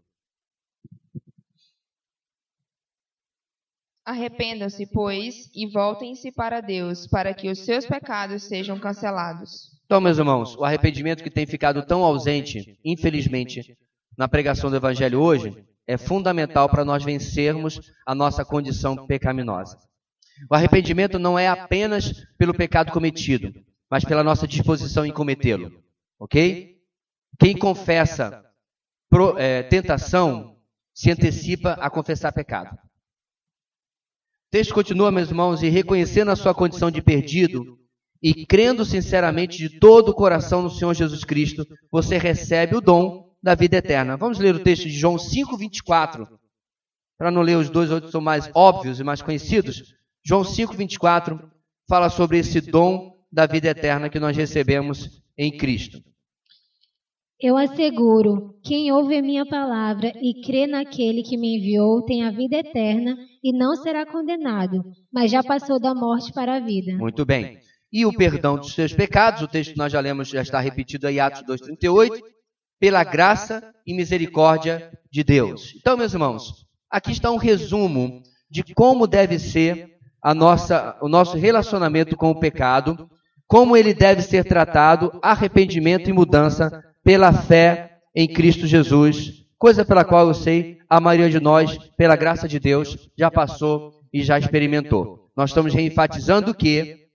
Arrependam-se, pois, e voltem-se para Deus, para que os seus pecados sejam cancelados. Então, meus irmãos, o arrependimento que tem ficado tão ausente, infelizmente, na pregação do Evangelho hoje, é fundamental para nós vencermos a nossa condição pecaminosa. O arrependimento não é apenas pelo pecado cometido, mas pela nossa disposição em cometê-lo. Ok? Quem confessa tentação se antecipa a confessar pecado. O texto continua, meus irmãos, e reconhecendo a sua condição de perdido e crendo sinceramente de todo o coração no Senhor Jesus Cristo, você recebe o dom da vida eterna. Vamos ler o texto de João 5:24, para não ler os dois outros que são mais óbvios e mais conhecidos. João 5:24 fala sobre esse dom da vida eterna que nós recebemos em Cristo. Eu asseguro, quem ouve a minha palavra e crê naquele que me enviou tem a vida eterna e não será condenado, mas já passou da morte para a vida. Muito bem. E o perdão dos seus pecados, o texto que nós já lemos, já está repetido aí, Atos 2:38, pela graça e misericórdia de Deus. Então, meus irmãos, aqui está um resumo de como deve ser o nosso relacionamento com o pecado, como ele deve ser tratado, arrependimento e mudança pela fé em Cristo Jesus, coisa pela qual eu sei a maioria de nós, pela graça de Deus, já passou e já experimentou. Nós estamos reenfatizando que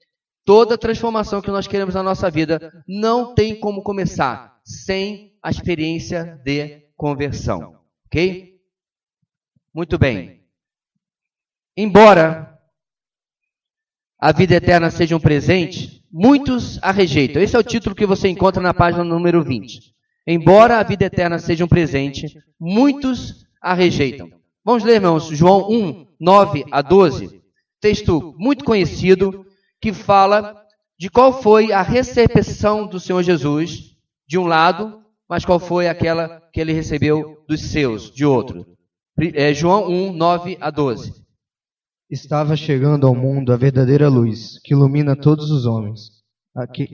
toda transformação que nós queremos na nossa vida não tem como começar sem a experiência de conversão. Ok? Muito bem. Embora a vida eterna seja um presente, muitos a rejeitam. Esse é o título que você encontra na página número 20. Embora a vida eterna seja um presente, muitos a rejeitam. Vamos ler, irmãos, João 1:9-12, texto muito conhecido, que fala de qual foi a recepção do Senhor Jesus, de um lado, mas qual foi aquela que ele recebeu dos seus, de outro. João 1:9-12. Estava chegando ao mundo a verdadeira luz, que ilumina todos os homens.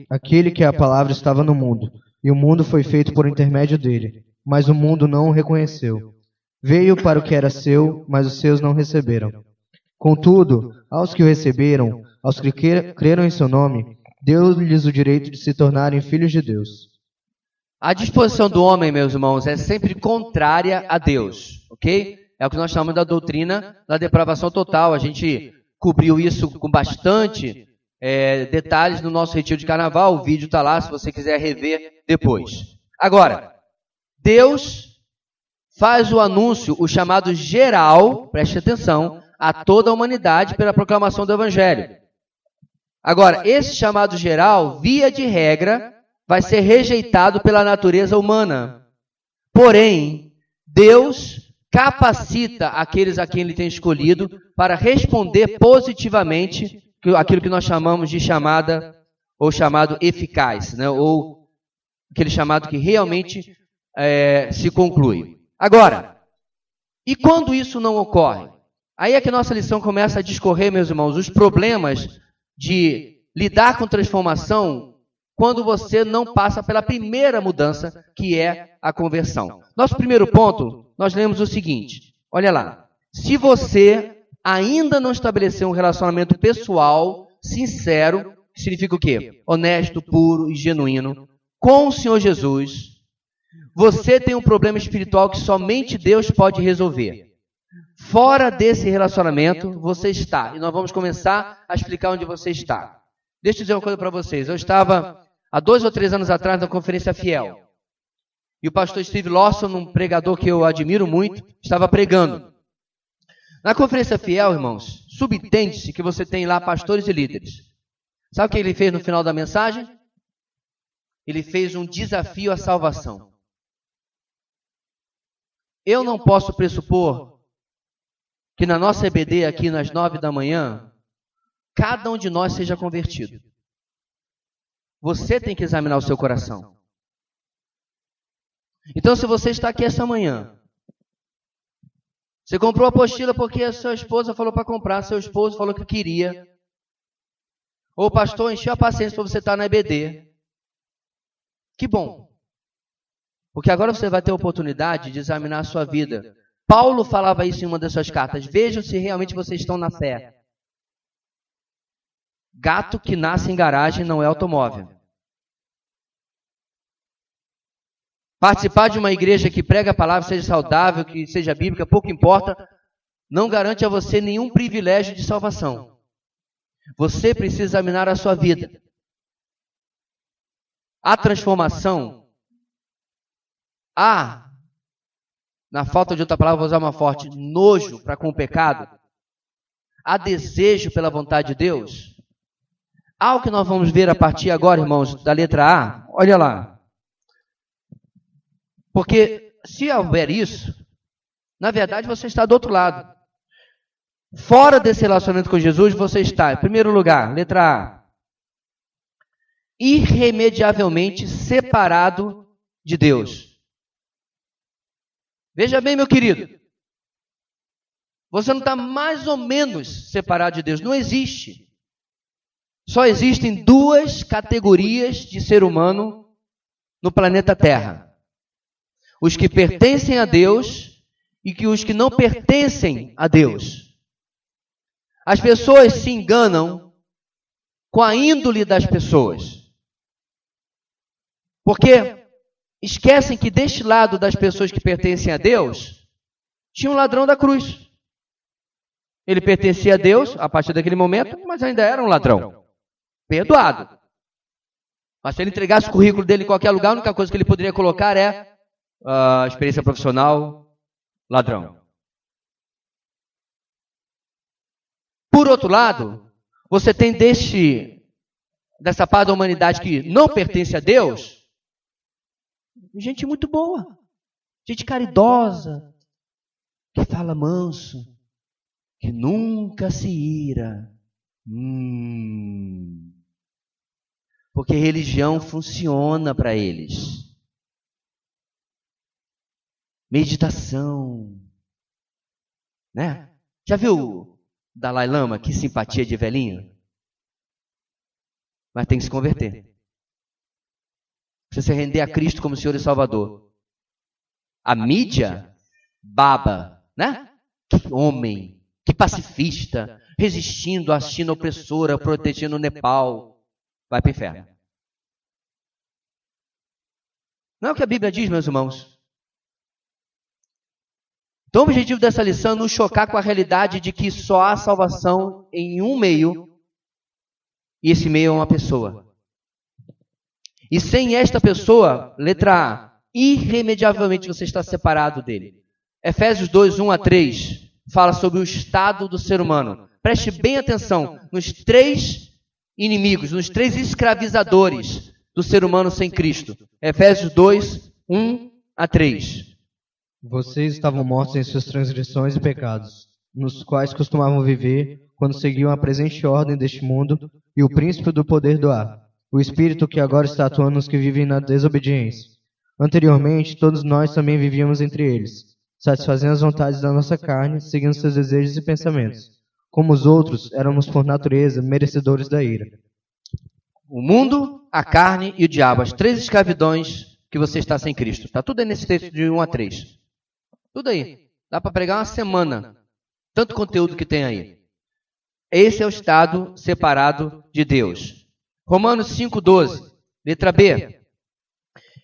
Aquele que é a palavra estava no mundo, e o mundo foi feito por intermédio dele, mas o mundo não o reconheceu. Veio para o que era seu, mas os seus não receberam. Contudo, aos que o receberam, aos que creram em seu nome, deu-lhes o direito de se tornarem filhos de Deus. A disposição do homem, meus irmãos, é sempre contrária a Deus, ok? É o que nós chamamos da doutrina da depravação total. A gente cobriu isso com bastante detalhes no nosso retiro de carnaval. O vídeo está lá, se você quiser rever depois. Agora, Deus faz o anúncio, o chamado geral, preste atenção, a toda a humanidade pela proclamação do Evangelho. Agora, esse chamado geral, via de regra, vai ser rejeitado pela natureza humana. Porém, Deus capacita aqueles a quem Ele tem escolhido para responder positivamente aquilo que nós chamamos de chamada ou chamado eficaz, né? Ou aquele chamado que realmente se conclui. Agora, e quando isso não ocorre? Aí é que nossa lição começa a discorrer, meus irmãos, os problemas de lidar com transformação quando você não passa pela primeira mudança, que é a conversão. Nosso primeiro ponto, nós lemos o seguinte, olha lá. Se você ainda não estabeleceu um relacionamento pessoal, sincero, que significa o quê? Honesto, puro e genuíno, com o Senhor Jesus, você tem um problema espiritual que somente Deus pode resolver. Fora desse relacionamento, você está. E nós vamos começar a explicar onde você está. Deixa eu dizer uma coisa para vocês. Eu estava, há 2 ou 3 anos atrás, na Conferência Fiel. E o pastor Steve Lawson, um pregador que eu admiro muito, estava pregando. Na Conferência Fiel, irmãos, subentende-se que você tem lá pastores e líderes. Sabe o que ele fez no final da mensagem? Ele fez um desafio à salvação. Eu não posso pressupor que na nossa EBD, aqui nas 9 da manhã, cada um de nós seja convertido. Você tem que examinar o seu coração. Então, se você está aqui essa manhã, você comprou a apostila porque a sua esposa falou para comprar, seu esposo falou que queria, ou o pastor encheu a paciência para você estar na EBD, que bom. Porque agora você vai ter a oportunidade de examinar a sua vida. Paulo falava isso em uma das suas cartas. Vejam se realmente vocês estão na fé. Gato que nasce em garagem não é automóvel. Participar de uma igreja que prega a palavra, seja saudável, que seja bíblica, pouco importa, não garante a você nenhum privilégio de salvação. Você precisa examinar a sua vida. A transformação, na falta de outra palavra, vou usar uma forte, nojo para com o pecado, há desejo pela vontade de Deus. Há o que nós vamos ver a partir agora, irmãos, da letra A, olha lá. Porque se houver isso, na verdade você está do outro lado. Fora desse relacionamento com Jesus, você está, em primeiro lugar, letra A, irremediavelmente separado de Deus. Veja bem, meu querido, você não está mais ou menos separado de Deus, não existe. Só existem 2 categorias de ser humano no planeta Terra. Os que pertencem a Deus e os que não pertencem a Deus. As pessoas se enganam com a índole das pessoas. Porque esquecem que deste lado das pessoas que pertencem a Deus, tinha um ladrão da cruz. Ele pertencia a Deus a partir daquele momento, mas ainda era um ladrão. Perdoado. Mas se ele entregasse o currículo dele em qualquer lugar, a única coisa que ele poderia colocar é experiência profissional, ladrão. Por outro lado, você tem dessa parte da humanidade que não pertence a Deus, gente muito boa, gente caridosa, que fala manso, que nunca se ira. Porque religião funciona para eles. Meditação, né? Já viu o Dalai Lama? Que simpatia de velhinho. Mas tem que se converter. Precisa se render a Cristo como Senhor e Salvador. A mídia baba, né? Que homem, que pacifista, resistindo à China opressora, protegendo o Nepal. Vai para o inferno. Não é o que a Bíblia diz, meus irmãos. Então o objetivo dessa lição é nos chocar com a realidade de que só há salvação em um meio, e esse meio é uma pessoa. E sem esta pessoa, letra A, irremediavelmente você está separado dele. Efésios 2, 1 a 3, fala sobre o estado do ser humano. Preste bem atenção nos 3 inimigos, nos 3 escravizadores do ser humano sem Cristo. Efésios 2, 1 a 3. Vocês estavam mortos em suas transgressões e pecados, nos quais costumavam viver quando seguiam a presente ordem deste mundo e o príncipe do poder do ar, o espírito que agora está atuando nos que vivem na desobediência. Anteriormente, todos nós também vivíamos entre eles, satisfazendo as vontades da nossa carne, seguindo seus desejos e pensamentos. Como os outros, éramos por natureza merecedores da ira. O mundo, a carne e o diabo, as 3 escravidões que você está sem Cristo. Está tudo aí nesse texto de 1 a 3. Tudo aí. Dá para pregar uma semana. Tanto conteúdo que tem aí. Esse é o estado separado de Deus. Romanos 5,12. Letra B.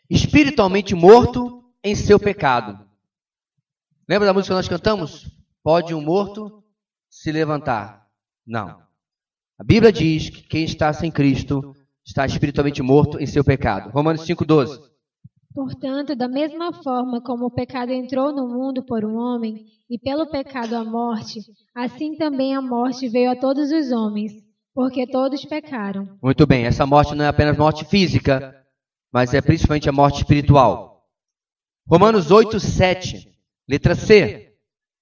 Espiritualmente morto em seu pecado. Lembra da música que nós cantamos? Pode um morto se levantar? Não. A Bíblia diz que quem está sem Cristo está espiritualmente morto em seu pecado. Romanos 5,12. Portanto, da mesma forma como o pecado entrou no mundo por um homem, e pelo pecado a morte, assim também a morte veio a todos os homens, porque todos pecaram. Muito bem, essa morte não é apenas morte física, mas é principalmente a morte espiritual. Romanos 8, 7, letra C.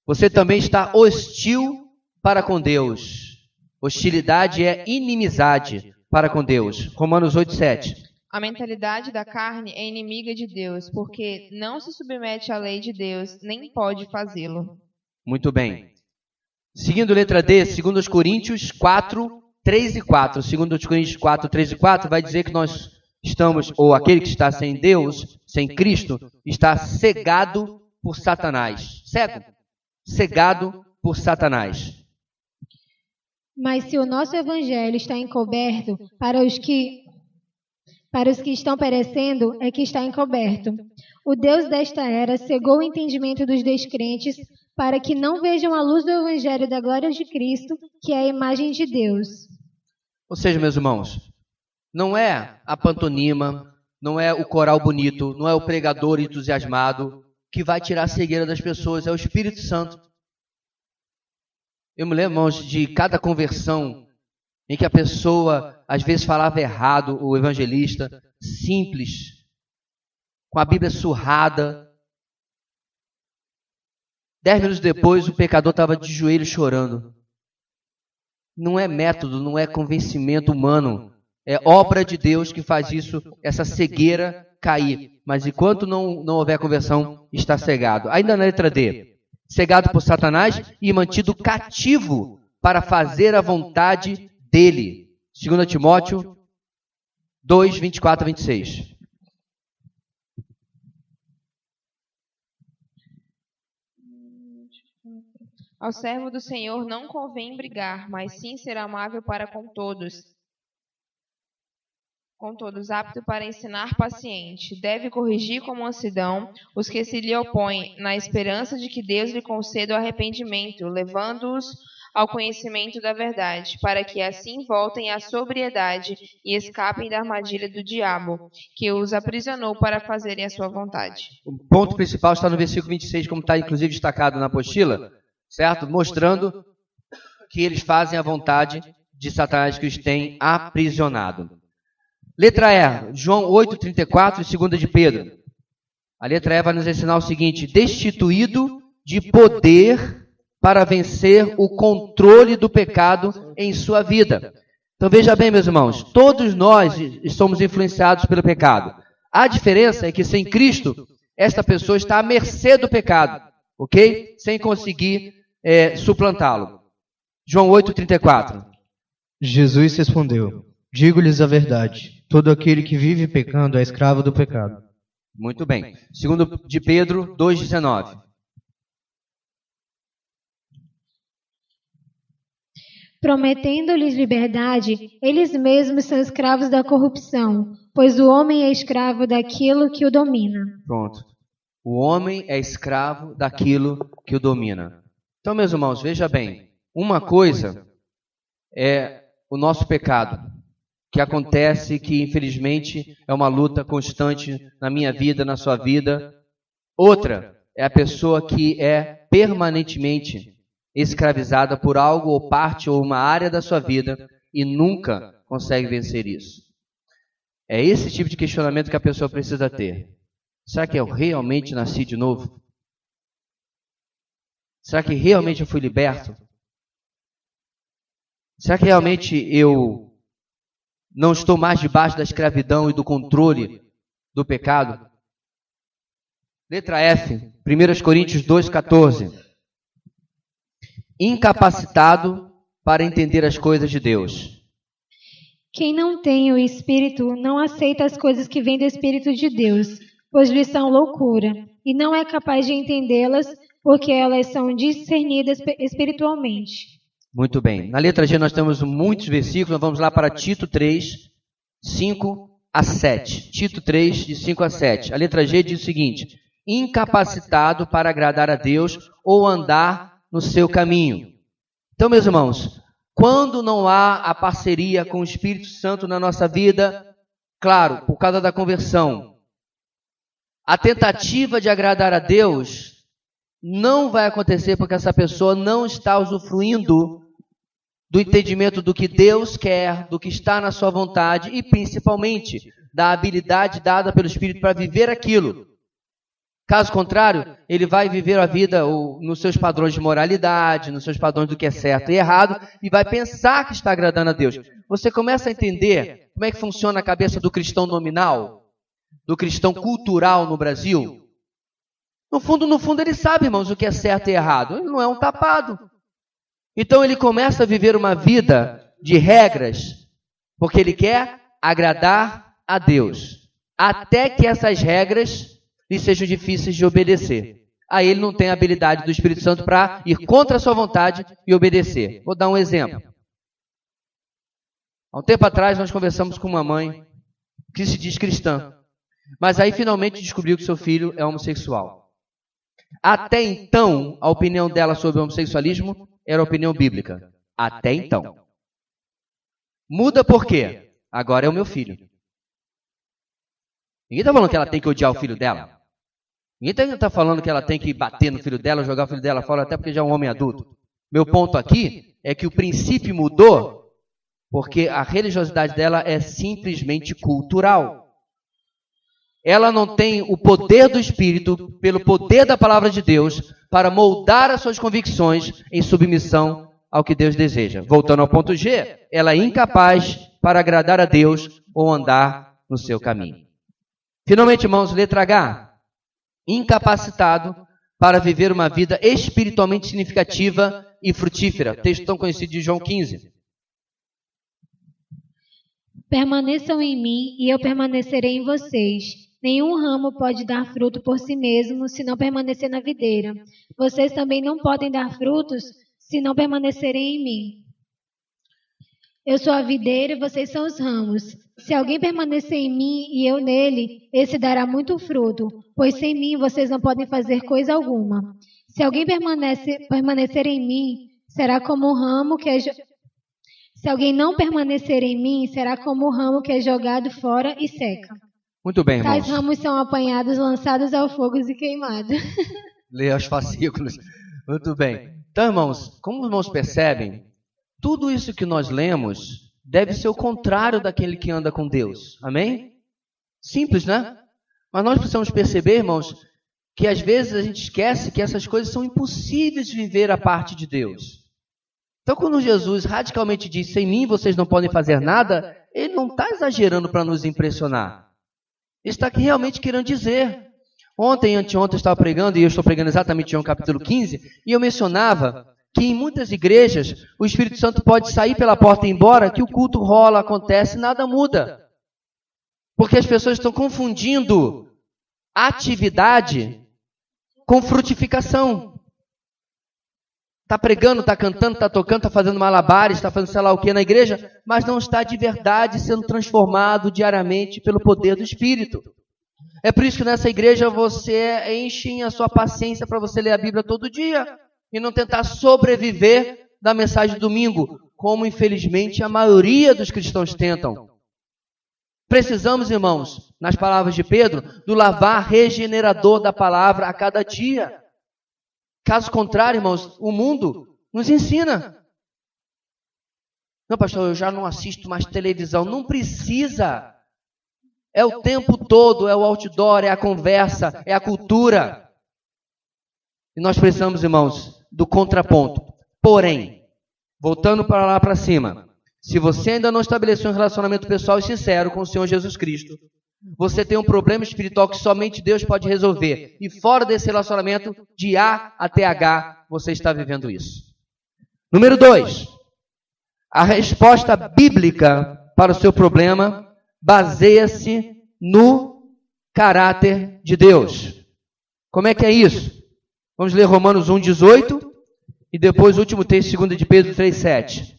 Você também está hostil para com Deus. Hostilidade é inimizade para com Deus. Romanos 8, 7. A mentalidade da carne é inimiga de Deus, porque não se submete à lei de Deus, nem pode fazê-lo. Muito bem. Seguindo letra D, 2 Coríntios 4, 3 e 4. 2 Coríntios 4, 3 e 4 vai dizer que nós estamos, ou aquele que está sem Deus, sem Cristo, está cegado por Satanás. Cego? Cegado por Satanás. Mas se o nosso evangelho está encoberto, para os que estão perecendo, é que está encoberto. O Deus desta era cegou o entendimento dos descrentes para que não vejam a luz do Evangelho da glória de Cristo, que é a imagem de Deus. Ou seja, meus irmãos, não é a pantomima, não é o coral bonito, não é o pregador entusiasmado que vai tirar a cegueira das pessoas, é o Espírito Santo. Eu me lembro, irmãos, de cada conversão em que a pessoa, às vezes, falava errado, o evangelista, simples, com a Bíblia surrada. 10 minutos depois, o pecador estava de joelho chorando. Não é método, não é convencimento humano. É obra de Deus que faz isso, essa cegueira cair. Mas enquanto não houver conversão, está cegado. Ainda na letra D. Cegado por Satanás e mantido cativo para fazer a vontade dele. 2 Timóteo 2, 24 a 26. Ao servo do Senhor não convém brigar, mas sim ser amável para com todos, apto para ensinar, paciente. Deve corrigir com mansidão os que se lhe opõem, na esperança de que Deus lhe conceda o arrependimento, levando-os ao conhecimento da verdade, para que assim voltem à sobriedade e escapem da armadilha do diabo, que os aprisionou para fazerem a sua vontade. O ponto principal está no versículo 26, como está inclusive destacado na apostila, certo? Mostrando que eles fazem a vontade de Satanás que os tem aprisionado. Letra E, João 8,34 e 2 de Pedro. A letra E vai nos ensinar o seguinte: destituído de poder para vencer o controle do pecado em sua vida. Então veja bem, meus irmãos, todos nós somos influenciados pelo pecado. A diferença é que sem Cristo, esta pessoa está à mercê do pecado, ok? Sem conseguir suplantá-lo. João 8,34. Jesus respondeu: digo-lhes a verdade, todo aquele que vive pecando é escravo do pecado. Muito bem. 2 de Pedro 2,19. Prometendo-lhes liberdade, eles mesmos são escravos da corrupção, pois o homem é escravo daquilo que o domina. Pronto. O homem é escravo daquilo que o domina. Então, meus irmãos, veja bem, uma coisa é o nosso pecado, que acontece, que infelizmente é uma luta constante na minha vida, na sua vida. Outra é a pessoa que é permanentemente escravizada por algo ou parte ou uma área da sua vida e nunca consegue vencer isso. É esse tipo de questionamento que a pessoa precisa ter. Será que eu realmente nasci de novo? Será que realmente eu fui liberto? Será que realmente eu não estou mais debaixo da escravidão e do controle do pecado? Letra F, 1 Coríntios 2,14. Incapacitado para entender as coisas de Deus. Quem não tem o Espírito não aceita as coisas que vêm do Espírito de Deus, pois lhes são loucura, e não é capaz de entendê-las, porque elas são discernidas espiritualmente. Muito bem. Na letra G nós temos muitos versículos, nós vamos lá para Tito 3, 5 a 7. Tito 3, de 5 a 7. A letra G diz o seguinte: incapacitado para agradar a Deus ou andar no seu caminho. Então, meus irmãos, quando não há a parceria com o Espírito Santo na nossa vida, claro, por causa da conversão, a tentativa de agradar a Deus não vai acontecer porque essa pessoa não está usufruindo do entendimento do que Deus quer, do que está na sua vontade e principalmente da habilidade dada pelo Espírito para viver aquilo. Caso contrário, ele vai viver a vida nos seus padrões de moralidade, nos seus padrões do que é certo e errado e vai pensar que está agradando a Deus. Você começa a entender como é que funciona a cabeça do cristão nominal, do cristão cultural no Brasil? No fundo, ele sabe, irmãos, o que é certo e errado. Ele não é um tapado. Então ele começa a viver uma vida de regras, porque ele quer agradar a Deus. Até que essas regras lhe sejam difíceis de obedecer. Aí ele não tem a habilidade do Espírito Santo para ir contra a sua vontade e obedecer. Vou dar um exemplo. Há um tempo atrás nós conversamos com uma mãe que se diz cristã, mas aí finalmente descobriu que seu filho é homossexual. Até então, a opinião dela sobre o homossexualismo era a opinião bíblica. Até então. Muda por quê? Agora é o meu filho. Ninguém está falando que ela tem que odiar o filho dela. Ninguém está falando que ela tem que bater no filho dela, jogar o filho dela fora, até porque já é um homem adulto. Meu ponto aqui é que o princípio mudou porque a religiosidade dela é simplesmente cultural. Ela não tem o poder do Espírito, pelo poder da palavra de Deus, para moldar as suas convicções em submissão ao que Deus deseja. Voltando ao ponto G, ela é incapaz para agradar a Deus ou andar no seu caminho. Finalmente, irmãos, letra H. Incapacitado para viver uma vida espiritualmente significativa e frutífera. Texto tão conhecido de João 15. Permaneçam em mim e eu permanecerei em vocês. Nenhum ramo pode dar fruto por si mesmo se não permanecer na videira. Vocês também não podem dar frutos se não permanecerem em mim. Eu sou a videira e vocês são os ramos. Se alguém permanecer em mim e eu nele, esse dará muito fruto, pois sem mim vocês não podem fazer coisa alguma. Se alguém permanecer em mim, será como um ramo que é... Se alguém não permanecer em mim, será como um ramo que é jogado fora e seca. Muito bem, irmãos. Tais ramos são apanhados, lançados ao fogo e queimados. Leia os fascículos. Muito bem. Então, irmãos, como os irmãos percebem, tudo isso que nós lemos deve ser o contrário daquele que anda com Deus. Amém? Simples, né? Mas nós precisamos perceber, irmãos, que às vezes a gente esquece que essas coisas são impossíveis de viver a parte de Deus. Então, quando Jesus radicalmente diz, sem mim vocês não podem fazer nada, ele não está exagerando para nos impressionar. Ele está aqui realmente querendo dizer. Ontem, anteontem, eu estava pregando, e eu estou pregando exatamente João capítulo 15, e eu mencionava que em muitas igrejas o Espírito Santo pode sair pela porta e ir embora, que o culto rola, acontece, nada muda. Porque as pessoas estão confundindo atividade com frutificação. Está pregando, está cantando, está tocando, está fazendo malabares, está fazendo sei lá o que na igreja, mas não está de verdade sendo transformado diariamente pelo poder do Espírito. É por isso que nessa igreja você enche a sua paciência para você ler a Bíblia todo dia e não tentar sobreviver da mensagem de domingo, como infelizmente a maioria dos cristãos tentam. Precisamos, irmãos, nas palavras de Pedro, do lavar regenerador da palavra a cada dia. Caso contrário, irmãos, o mundo nos ensina. Não, pastor, eu já não assisto mais televisão. Não precisa. É o tempo todo, é o outdoor, é a conversa, é a cultura. E nós precisamos, irmãos, do contraponto. Porém, voltando para lá para cima, se você ainda não estabeleceu um relacionamento pessoal e sincero com o Senhor Jesus Cristo, você tem um problema espiritual que somente Deus pode resolver. E fora desse relacionamento, de A até H, você está vivendo isso. Número 2. A resposta bíblica para o seu problema baseia-se no caráter de Deus. Como é que é isso? Vamos ler Romanos 1,18 e depois o último texto, 2 de Pedro 3,7.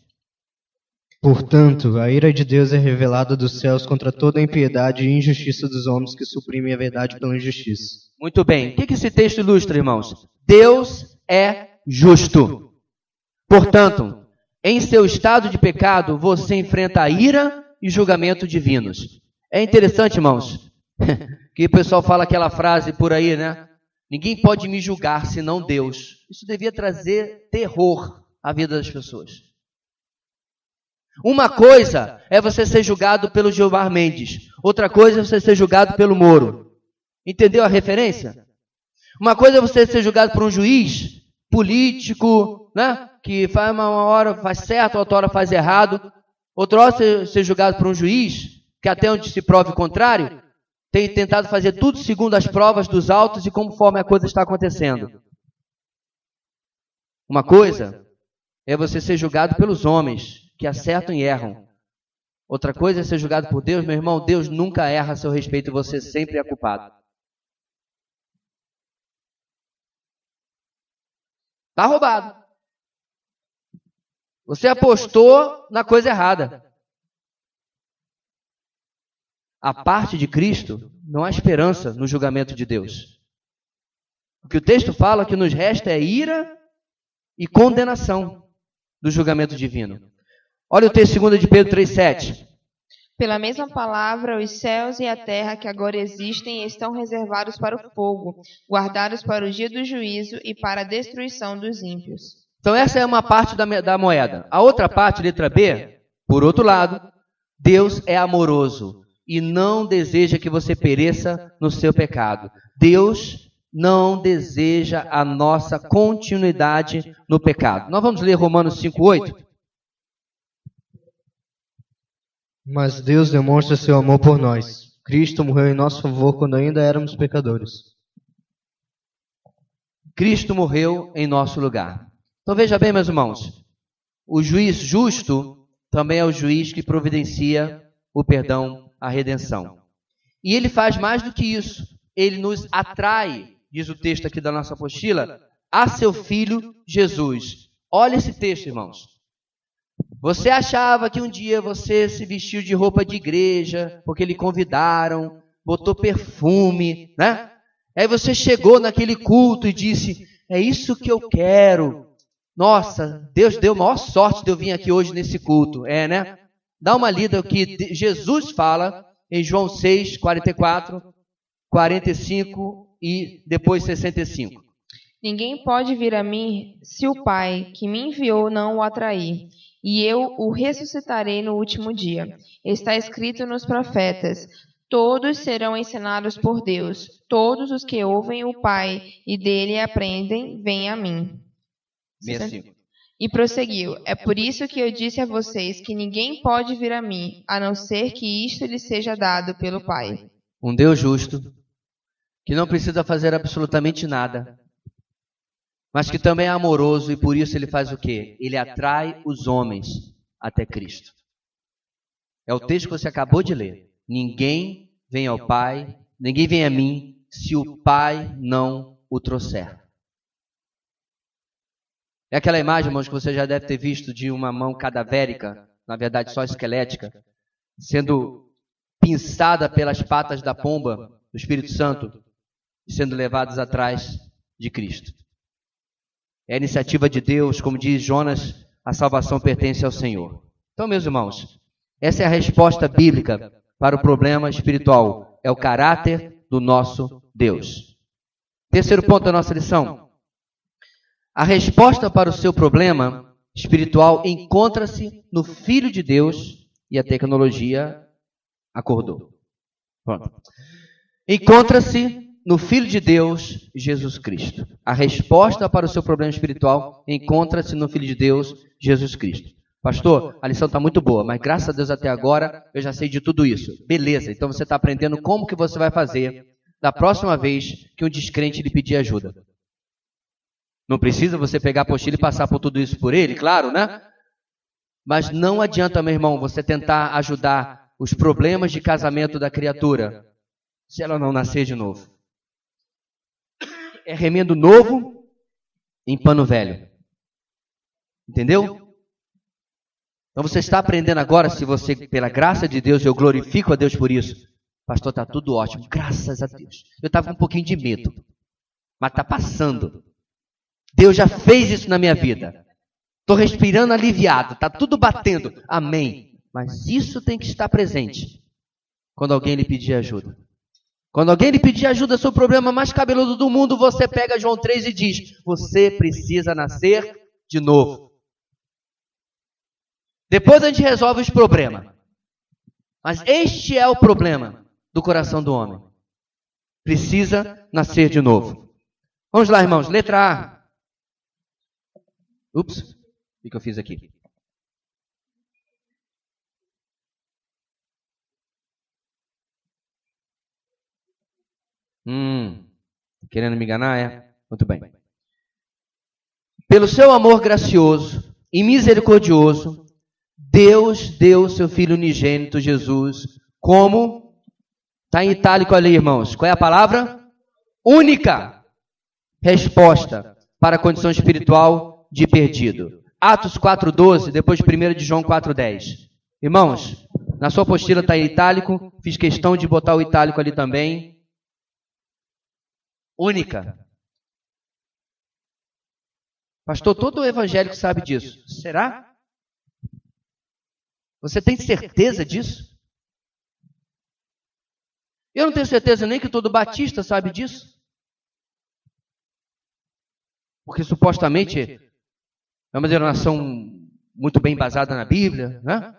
Portanto, a ira de Deus é revelada dos céus contra toda a impiedade e injustiça dos homens que suprimem a verdade pela injustiça. Muito bem. O que esse texto ilustra, irmãos? Deus é justo. Portanto, em seu estado de pecado, você enfrenta a ira e julgamento divinos. É interessante, irmãos, que o pessoal fala aquela frase por aí, né? Ninguém pode me julgar senão Deus. Isso devia trazer terror à vida das pessoas. Uma coisa é você ser julgado pelo Gilmar Mendes. Outra coisa é você ser julgado pelo Moro. Entendeu a referência? Uma coisa é você ser julgado por um juiz político, né? Que faz uma hora faz certo, outra hora faz errado. Outra hora ser julgado por um juiz que até onde se prove o contrário, tem tentado fazer tudo segundo as provas dos autos e conforme a coisa está acontecendo. Uma coisa é você ser julgado pelos homens que acertam e erram. Outra coisa é ser julgado por Deus. Meu irmão, Deus nunca erra a seu respeito e você sempre é culpado. Está roubado. Você apostou na coisa errada. A parte de Cristo, não há esperança no julgamento de Deus. O que o texto fala que nos resta é ira e condenação do julgamento divino. Olha o texto 2 de Pedro 3,7. Pela mesma palavra, os céus e a terra que agora existem estão reservados para o fogo, guardados para o dia do juízo e para a destruição dos ímpios. Então essa é uma parte da moeda. A outra parte, letra B, por outro lado, Deus é amoroso e não deseja que você pereça no seu pecado. Deus não deseja a nossa continuidade no pecado. Nós vamos ler Romanos 5,8. Mas Deus demonstra seu amor por nós. Cristo morreu em nosso favor quando ainda éramos pecadores. Cristo morreu em nosso lugar. Então veja bem, meus irmãos, o juiz justo também é o juiz que providencia o perdão, a redenção. E ele faz mais do que isso. Ele nos atrai, diz o texto aqui da nossa apostila, a seu Filho Jesus. Olha esse texto, irmãos. Você achava que um dia você se vestiu de roupa de igreja, porque lhe convidaram, botou perfume, né? Aí você chegou naquele culto e disse, é isso que eu quero. Nossa, Deus deu maior sorte de eu vir aqui hoje nesse culto. Né? Dá uma lida o que Jesus fala em João 6, 44, 45 e depois 65. Ninguém pode vir a mim se o Pai que me enviou não o atrair, e eu o ressuscitarei no último dia. Está escrito nos profetas, todos serão ensinados por Deus. Todos os que ouvem o Pai e dele aprendem, vêm a mim. 65. E prosseguiu, é por isso que eu disse a vocês que ninguém pode vir a mim, a não ser que isto lhe seja dado pelo Pai. Um Deus justo, que não precisa fazer absolutamente nada, mas que também é amoroso e por isso ele faz o quê? Ele atrai os homens até Cristo. É o texto que você acabou de ler. Ninguém vem ao Pai, ninguém vem a mim, se o Pai não o trouxer. É aquela imagem, irmãos, que você já deve ter visto de uma mão cadavérica, na verdade só esquelética, sendo pinçada pelas patas da pomba do Espírito Santo e sendo levados atrás de Cristo. É a iniciativa de Deus, como diz Jonas, a salvação pertence ao Senhor. Então, meus irmãos, essa é a resposta bíblica para o problema espiritual. É o caráter do nosso Deus. Terceiro ponto da nossa lição. A resposta para o seu problema espiritual encontra-se no Filho de Deus e a tecnologia acordou. Pronto. Encontra-se no Filho de Deus, Jesus Cristo. A resposta para o seu problema espiritual encontra-se no Filho de Deus, Jesus Cristo. Pastor, a lição está muito boa, mas graças a Deus até agora eu já sei de tudo isso. Beleza, então você está aprendendo como que você vai fazer da próxima vez que um descrente lhe pedir ajuda. Não precisa você pegar a apostila e passar por tudo isso por ele, claro, né? Mas não adianta, meu irmão, você tentar ajudar os problemas de casamento da criatura se ela não nascer de novo. É remendo novo em pano velho. Entendeu? Então você está aprendendo agora, se você, pela graça de Deus, eu glorifico a Deus por isso. Pastor, está tudo ótimo, graças a Deus. Eu estava com um pouquinho de medo, mas está passando. Deus já fez isso na minha vida. Estou respirando aliviado, está tudo batendo. Amém. Mas isso tem que estar presente quando alguém lhe pedir ajuda. Quando alguém lhe pedir ajuda sobre o problema mais cabeludo do mundo, você pega João 3 e diz, você precisa nascer de novo. Depois a gente resolve os problemas. Mas este é o problema do coração do homem. Precisa nascer de novo. Vamos lá, irmãos. Letra A. Ups. O que eu fiz aqui? Querendo me enganar, é? Muito bem. Pelo seu amor gracioso e misericordioso, Deus deu seu Filho unigênito, Jesus, como? Está em itálico ali, irmãos. Qual é a palavra? Única resposta para a condição espiritual de perdido. Atos 4:12, depois 1 de João 4:10. Irmãos, na sua apostila está em itálico, fiz questão de botar o itálico ali também. Única. Pastor, todo evangélico sabe disso. Será? Você tem certeza disso? Eu não tenho certeza nem que todo batista sabe disso. Porque supostamente é uma denominação muito bem embasada na Bíblia, né?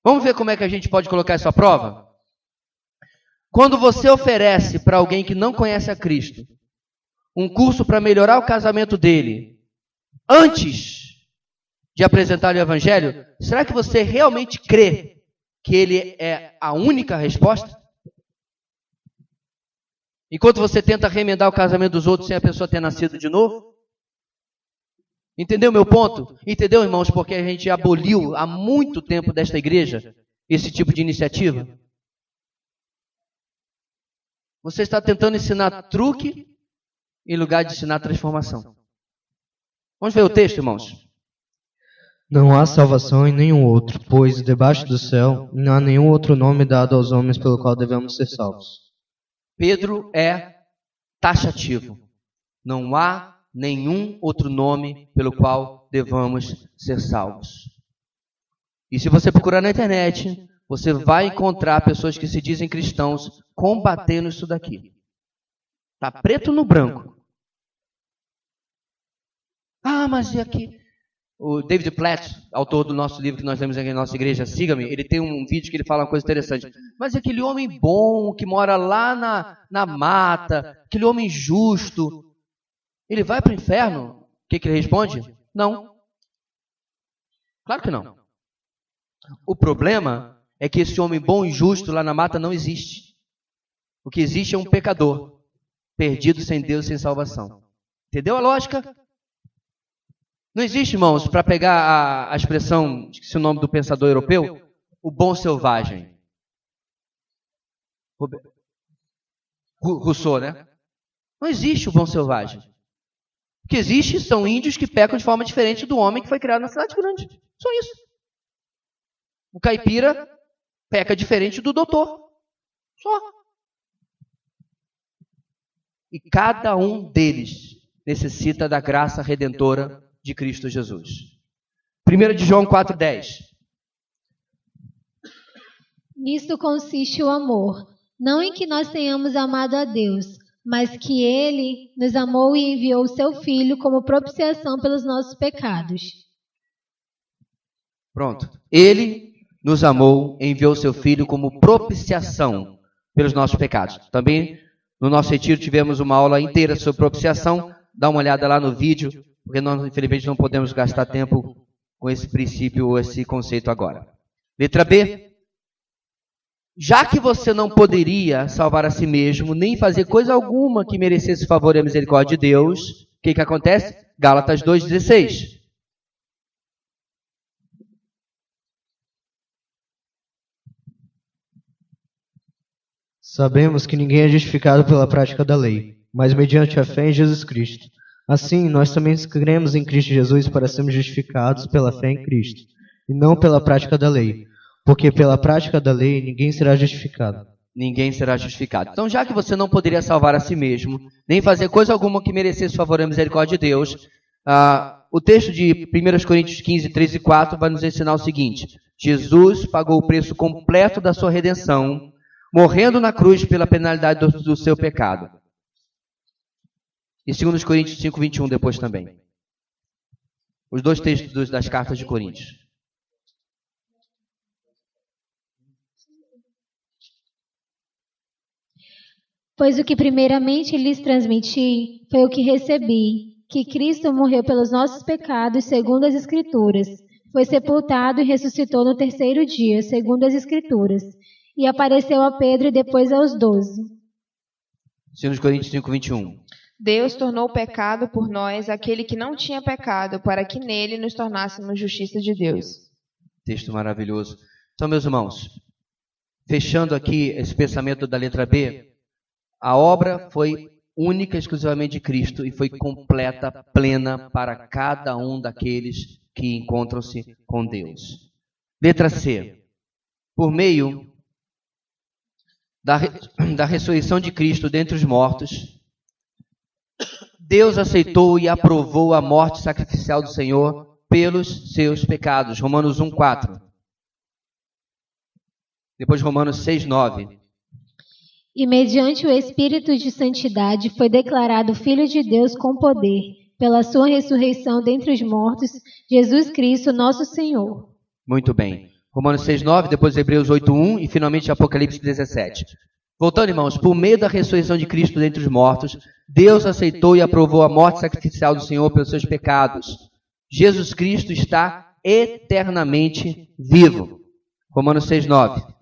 Vamos ver como é que a gente pode colocar isso à prova? Quando você oferece para alguém que não conhece a Cristo um curso para melhorar o casamento dele, antes de apresentar o Evangelho, será que você realmente crê que ele é a única resposta? Enquanto você tenta remendar o casamento dos outros sem a pessoa ter nascido de novo? Entendeu meu ponto? Entendeu, irmãos, porque a gente aboliu há muito tempo desta igreja esse tipo de iniciativa? Você está tentando ensinar truque em lugar de ensinar transformação. Vamos ver o texto, irmãos? Não há salvação em nenhum outro, pois debaixo do céu não há nenhum outro nome dado aos homens pelo qual devemos ser salvos. Pedro é taxativo. Não há nenhum outro nome pelo qual devamos ser salvos. E se você procurar na internet, você vai encontrar pessoas que se dizem cristãos combatendo isso daqui. Está preto no branco. Ah, mas e aqui? O David Platt, autor do nosso livro que nós lemos aqui na nossa igreja, Siga-me, ele tem um vídeo que ele fala uma coisa interessante. Mas aquele homem bom que mora lá na mata, aquele homem justo, ele vai para o inferno? O que ele responde? Não. Claro que não. O problema é que esse homem bom e justo lá na mata não existe. O que existe é um pecador, perdido sem Deus e sem salvação. Entendeu a lógica? Não existe, irmãos, para pegar a expressão, esqueci o nome do pensador europeu, o bom selvagem. Rousseau, né? Não existe o bom selvagem. O que existe são índios que pecam de forma diferente do homem que foi criado na cidade grande. Só isso. O caipira peca diferente do doutor. Só. E cada um deles necessita da graça redentora de Cristo Jesus. 1 de João 4,10. Nisto consiste o amor, não em que nós tenhamos amado a Deus, mas que Ele nos amou e enviou o Seu Filho como propiciação pelos nossos pecados. Pronto. Ele nos amou e enviou o Seu Filho como propiciação pelos nossos pecados. Também no nosso retiro tivemos uma aula inteira sobre propiciação. Dá uma olhada lá no vídeo, porque nós, infelizmente, não podemos gastar tempo com esse princípio ou esse conceito agora. Letra B. Já que você não poderia salvar a si mesmo, nem fazer coisa alguma que merecesse favor e a misericórdia de Deus, o que acontece? Gálatas 2,16. Sabemos que ninguém é justificado pela prática da lei, mas mediante a fé em Jesus Cristo. Assim, nós também cremos em Cristo Jesus para sermos justificados pela fé em Cristo, e não pela prática da lei. Porque pela prática da lei ninguém será justificado. Ninguém será justificado. Então, já que você não poderia salvar a si mesmo, nem fazer coisa alguma que merecesse favor e a misericórdia de Deus, o texto de 1 Coríntios 15, 3 e 4 vai nos ensinar o seguinte: Jesus pagou o preço completo da sua redenção, morrendo na cruz pela penalidade do seu pecado. E 2 Coríntios 5, 21 depois também. Os dois textos das cartas de Coríntios. Pois o que primeiramente lhes transmiti foi o que recebi, que Cristo morreu pelos nossos pecados, segundo as Escrituras, foi sepultado e ressuscitou no terceiro dia, segundo as Escrituras, e apareceu a Pedro e depois aos 12. 2 Coríntios 5, 21. Deus tornou pecado por nós aquele que não tinha pecado, para que nele nos tornássemos justiça de Deus. Texto maravilhoso. Então, meus irmãos, fechando aqui esse pensamento da letra B, a obra foi única e exclusivamente de Cristo e foi completa, plena para cada um daqueles que encontram-se com Deus. Letra C. Por meio da ressurreição de Cristo dentre os mortos, Deus aceitou e aprovou a morte sacrificial do Senhor pelos seus pecados. Romanos 1, 4. Depois Romanos 6, 9. E mediante o Espírito de Santidade foi declarado Filho de Deus com poder, pela sua ressurreição dentre os mortos, Jesus Cristo, nosso Senhor. Muito bem. Romanos 6, 9, depois Hebreus 8, 1 e finalmente Apocalipse 17. Voltando, irmãos, por meio da ressurreição de Cristo dentre os mortos, Deus aceitou e aprovou a morte sacrificial do Senhor pelos seus pecados. Jesus Cristo está eternamente vivo. Romanos 6, 9.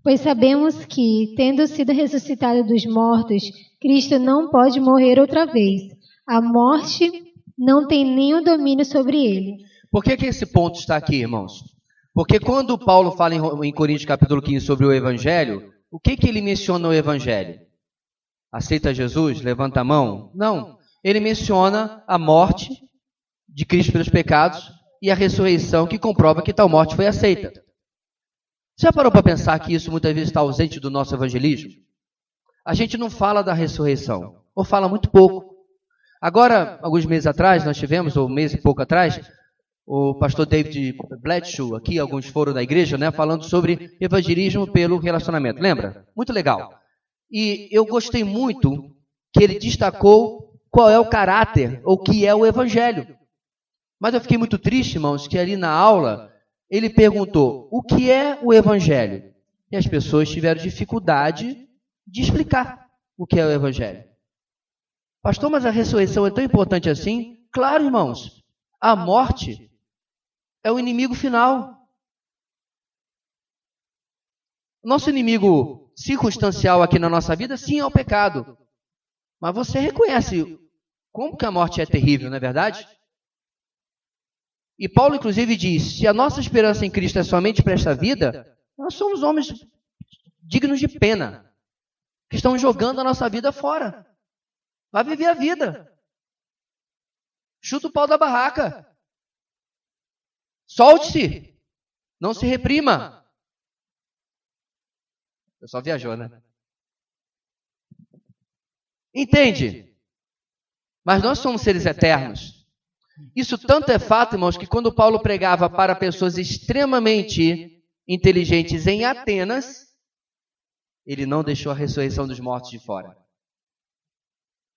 Pois sabemos que, tendo sido ressuscitado dos mortos, Cristo não pode morrer outra vez. A morte não tem nenhum domínio sobre ele. Por que esse ponto está aqui, irmãos? Porque quando Paulo fala em Coríntios capítulo 15 sobre o Evangelho, o que ele menciona no Evangelho? Aceita Jesus? Levanta a mão? Não. Ele menciona a morte de Cristo pelos pecados e a ressurreição que comprova que tal morte foi aceita. Você já parou para pensar que isso muitas vezes está ausente do nosso evangelismo? A gente não fala da ressurreição, ou fala muito pouco. Agora, alguns meses atrás, nós tivemos, ou um mês e pouco atrás, o pastor David Bledsoe, aqui, alguns foram da igreja, né, falando sobre evangelismo pelo relacionamento. Lembra? Muito legal. E eu gostei muito que ele destacou qual é o caráter, ou o que é o evangelho. Mas eu fiquei muito triste, irmãos, que ali na aula ele perguntou, o que é o Evangelho? E as pessoas tiveram dificuldade de explicar o que é o Evangelho. Pastor, mas a ressurreição é tão importante assim? Claro, irmãos. A morte é o inimigo final. Nosso inimigo circunstancial aqui na nossa vida, sim, é o pecado. Mas você reconhece como que a morte é terrível, não é verdade? E Paulo, inclusive, diz, se a nossa esperança em Cristo é somente para esta vida, nós somos homens dignos de pena, que estão jogando a nossa vida fora. Vai viver a vida. Chuta o pau da barraca. Solte-se. Não se reprima. Eu só viajou, né? Entende? Mas nós somos seres eternos. Isso tanto é fato, irmãos, que quando Paulo pregava para pessoas extremamente inteligentes em Atenas, ele não deixou a ressurreição dos mortos de fora.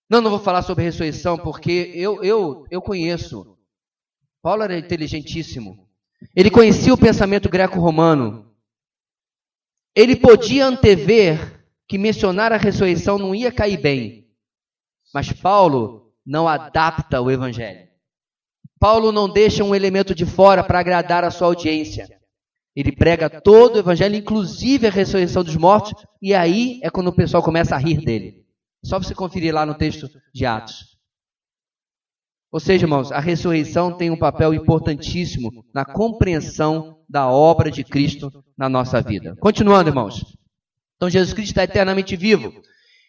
Não vou falar sobre ressurreição porque eu conheço. Paulo era inteligentíssimo. Ele conhecia o pensamento greco-romano. Ele podia antever que mencionar a ressurreição não ia cair bem. Mas Paulo não adapta o evangelho. Paulo não deixa um elemento de fora para agradar a sua audiência. Ele prega todo o evangelho, inclusive a ressurreição dos mortos, e aí é quando o pessoal começa a rir dele. Só você conferir lá no texto de Atos. Ou seja, irmãos, a ressurreição tem um papel importantíssimo na compreensão da obra de Cristo na nossa vida. Continuando, irmãos. Então, Jesus Cristo está eternamente vivo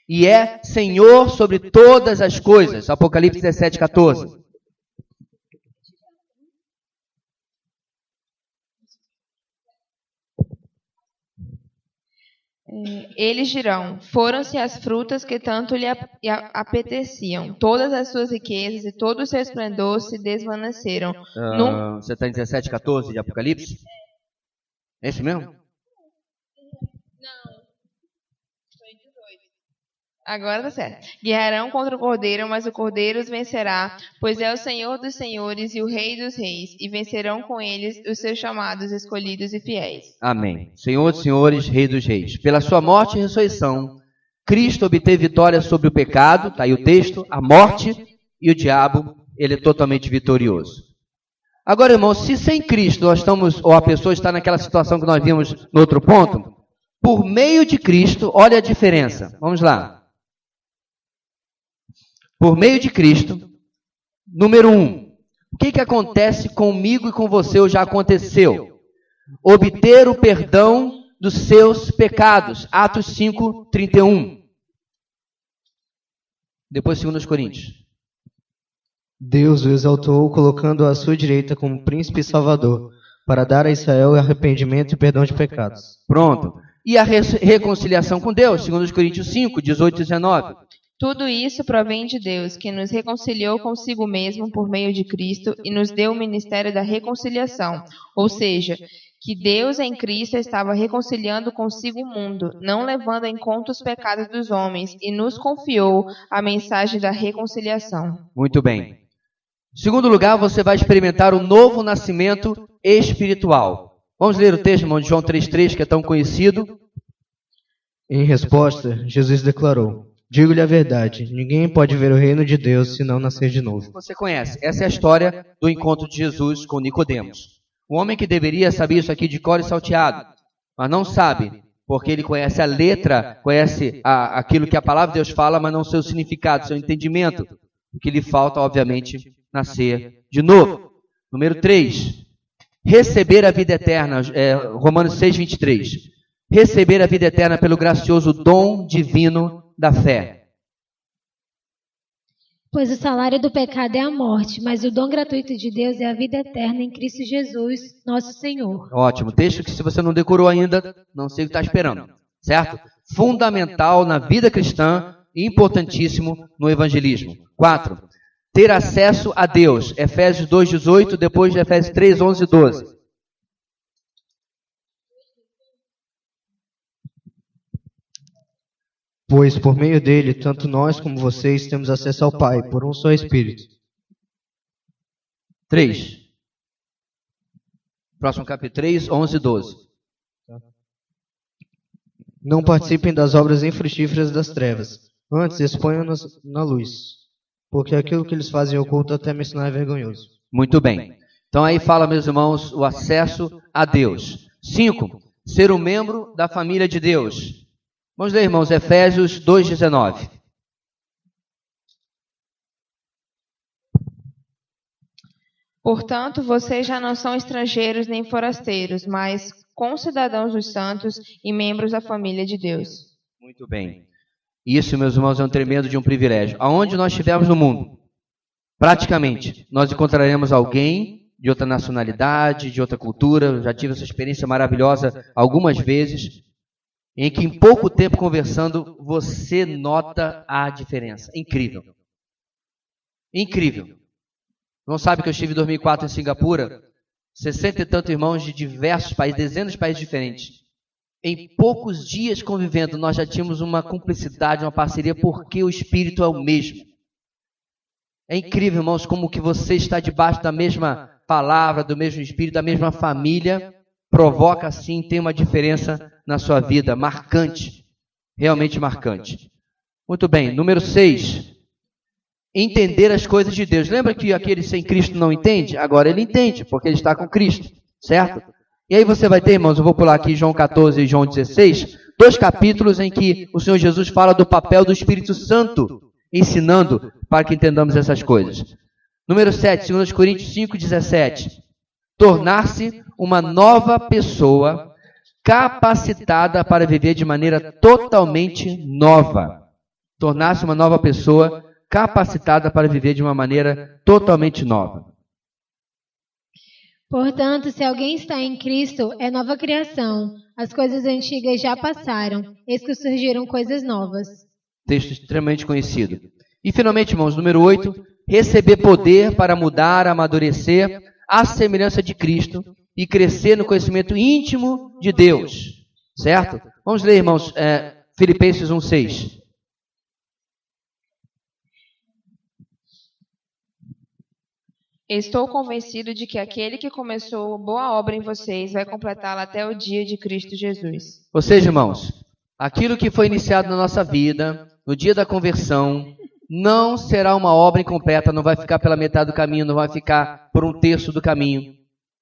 e é Senhor sobre todas as coisas. Apocalipse 17, 14. Eles dirão, foram-se as frutas que tanto lhe apeteciam. Todas as suas riquezas e todo o seu esplendor se desvaneceram. Você está em 17, 14 de Apocalipse? É esse mesmo? Não. Agora tá certo. Guerrearão contra o Cordeiro, mas o Cordeiro os vencerá, pois é o Senhor dos senhores e o Rei dos reis, e vencerão com eles os seus chamados, escolhidos e fiéis. Amém. Senhor dos senhores, Rei dos reis. Pela sua morte e ressurreição, Cristo obteve vitória sobre o pecado, está aí o texto, a morte e o diabo, ele é totalmente vitorioso. Agora, irmãos, se sem Cristo nós estamos, ou a pessoa está naquela situação que nós vimos no outro ponto, por meio de Cristo, olha a diferença. Vamos lá. Por meio de Cristo, número 1, o que acontece comigo e com você ou já aconteceu? Obter o perdão dos seus pecados. Atos 5, 31. Depois 2 Coríntios. Deus o exaltou, colocando-o à sua direita como príncipe e salvador, para dar a Israel arrependimento e perdão de pecados. Pronto. E a reconciliação com Deus? 2 Coríntios 5, 18 e 19. Tudo isso provém de Deus, que nos reconciliou consigo mesmo por meio de Cristo e nos deu o ministério da reconciliação. Ou seja, que Deus em Cristo estava reconciliando consigo o mundo, não levando em conta os pecados dos homens, e nos confiou a mensagem da reconciliação. Muito bem. Em segundo lugar, você vai experimentar o novo nascimento espiritual. Vamos ler o texto, irmão, de João 3,3, que é tão conhecido. Em resposta, Jesus declarou: digo-lhe a verdade, ninguém pode ver o reino de Deus se não nascer de novo. Você conhece, essa é a história do encontro de Jesus com Nicodemos. O homem que deveria saber isso aqui de cor e salteado, mas não sabe, porque ele conhece a letra, conhece aquilo que a palavra de Deus fala, mas não o seu significado, seu entendimento. O que lhe falta, obviamente, nascer de novo. Número 3, receber a vida eterna, Romanos 6, 23. Receber a vida eterna pelo gracioso dom divino da fé. Pois o salário do pecado é a morte, mas o dom gratuito de Deus é a vida eterna em Cristo Jesus, nosso Senhor. Ótimo. Texto que, se você não decorou ainda, não sei o que está esperando. Certo? Fundamental na vida cristã e importantíssimo no evangelismo. 4. Ter acesso a Deus. Efésios 2, 18, depois de Efésios 3, 11 e 12. Pois por meio dele, tanto nós como vocês temos acesso ao Pai, por um só Espírito. 3. Próximo capítulo 3, 11 e 12. Não participem das obras infrutíferas das trevas, antes exponham-nas na luz, porque aquilo que eles fazem oculto até me ensinar é vergonhoso. Muito bem. Então aí fala, meus irmãos, o acesso a Deus. 5. Ser um membro da família de Deus. Vamos ler, irmãos, Efésios 2,19. Portanto, vocês já não são estrangeiros nem forasteiros, mas concidadãos dos santos e membros da família de Deus. Muito bem. E isso, meus irmãos, é um tremendo de um privilégio. Aonde nós estivermos no mundo, praticamente, nós encontraremos alguém de outra nacionalidade, de outra cultura. Eu já tive essa experiência maravilhosa algumas vezes, em que em pouco tempo conversando, você nota a diferença. Incrível. Incrível. Não sabe que eu estive em 2004 em Singapura? 60 e tantos irmãos de diversos países, dezenas de países diferentes. Em poucos dias convivendo, nós já tínhamos uma cumplicidade, uma parceria, porque o Espírito é o mesmo. É incrível, irmãos, como que você está debaixo da mesma palavra, do mesmo Espírito, da mesma família, provoca assim, tem uma diferença na sua vida, marcante, realmente marcante. Muito bem, número 6. Entender as coisas de Deus. Lembra que aquele sem Cristo não entende? Agora ele entende, porque ele está com Cristo, certo? E aí você vai ter, irmãos, eu vou pular aqui João 14 e João 16, 2 capítulos em que o Senhor Jesus fala do papel do Espírito Santo, ensinando para que entendamos essas coisas. Número 7, 2 Coríntios 5, 17. Tornar-se uma nova pessoa capacitada para viver de maneira totalmente nova. Tornar-se uma nova pessoa capacitada para viver de uma maneira totalmente nova. Portanto, se alguém está em Cristo, é nova criação. As coisas antigas já passaram, eis que surgiram coisas novas. Texto extremamente conhecido. E finalmente, irmãos, número 8, receber poder para mudar, amadurecer à semelhança de Cristo e crescer no conhecimento íntimo de Deus. Certo? Vamos ler, irmãos, Filipenses 1:6. Estou convencido de que aquele que começou boa obra em vocês vai completá-la até o dia de Cristo Jesus. Ou seja, irmãos, aquilo que foi iniciado na nossa vida, no dia da conversão, não será uma obra incompleta, não vai ficar pela metade do caminho, não vai ficar por um terço do caminho.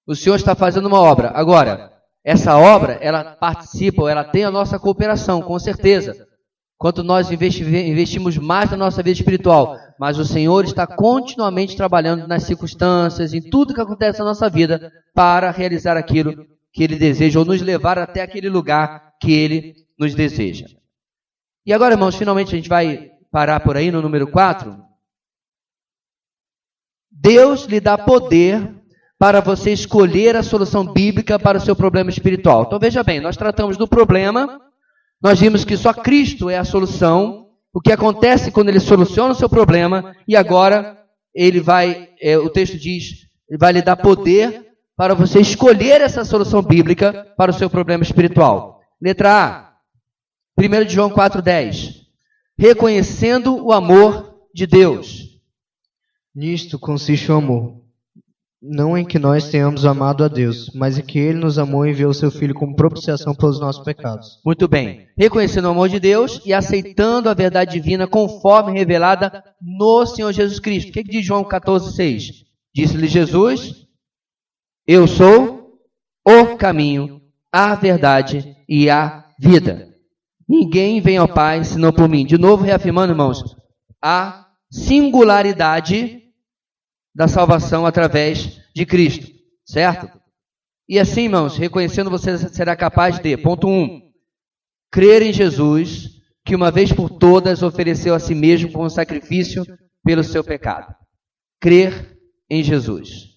O Senhor está fazendo uma obra. Agora, essa obra, ela participa, ela tem a nossa cooperação, com certeza. Quanto nós investimos mais na nossa vida espiritual, mas o Senhor está continuamente trabalhando nas circunstâncias, em tudo que acontece na nossa vida, para realizar aquilo que Ele deseja, ou nos levar até aquele lugar que Ele nos deseja. E agora, irmãos, finalmente a gente vai parar por aí no número 4. Deus lhe dá poder para você escolher a solução bíblica para o seu problema espiritual. Então veja bem, nós tratamos do problema, nós vimos que só Cristo é a solução, o que acontece quando Ele soluciona o seu problema, e agora Ele vai, o texto diz, Ele vai lhe dar poder para você escolher essa solução bíblica para o seu problema espiritual. Letra A, 1 João 4,10. Reconhecendo o amor de Deus. Nisto consiste o amor. Não em que nós tenhamos amado a Deus, mas em que Ele nos amou e enviou o seu Filho como propiciação pelos nossos pecados. Muito bem. Reconhecendo o amor de Deus e aceitando a verdade divina conforme revelada no Senhor Jesus Cristo. O que diz João 14,6? Disse-lhe Jesus: Eu sou o caminho, a verdade e a vida. Ninguém vem ao Pai senão por mim. De novo, reafirmando, irmãos, a singularidade da salvação através de Cristo, certo? E assim, irmãos, reconhecendo, você será capaz de, ponto 1, crer em Jesus, que uma vez por todas ofereceu a si mesmo como sacrifício pelo seu pecado. Crer em Jesus.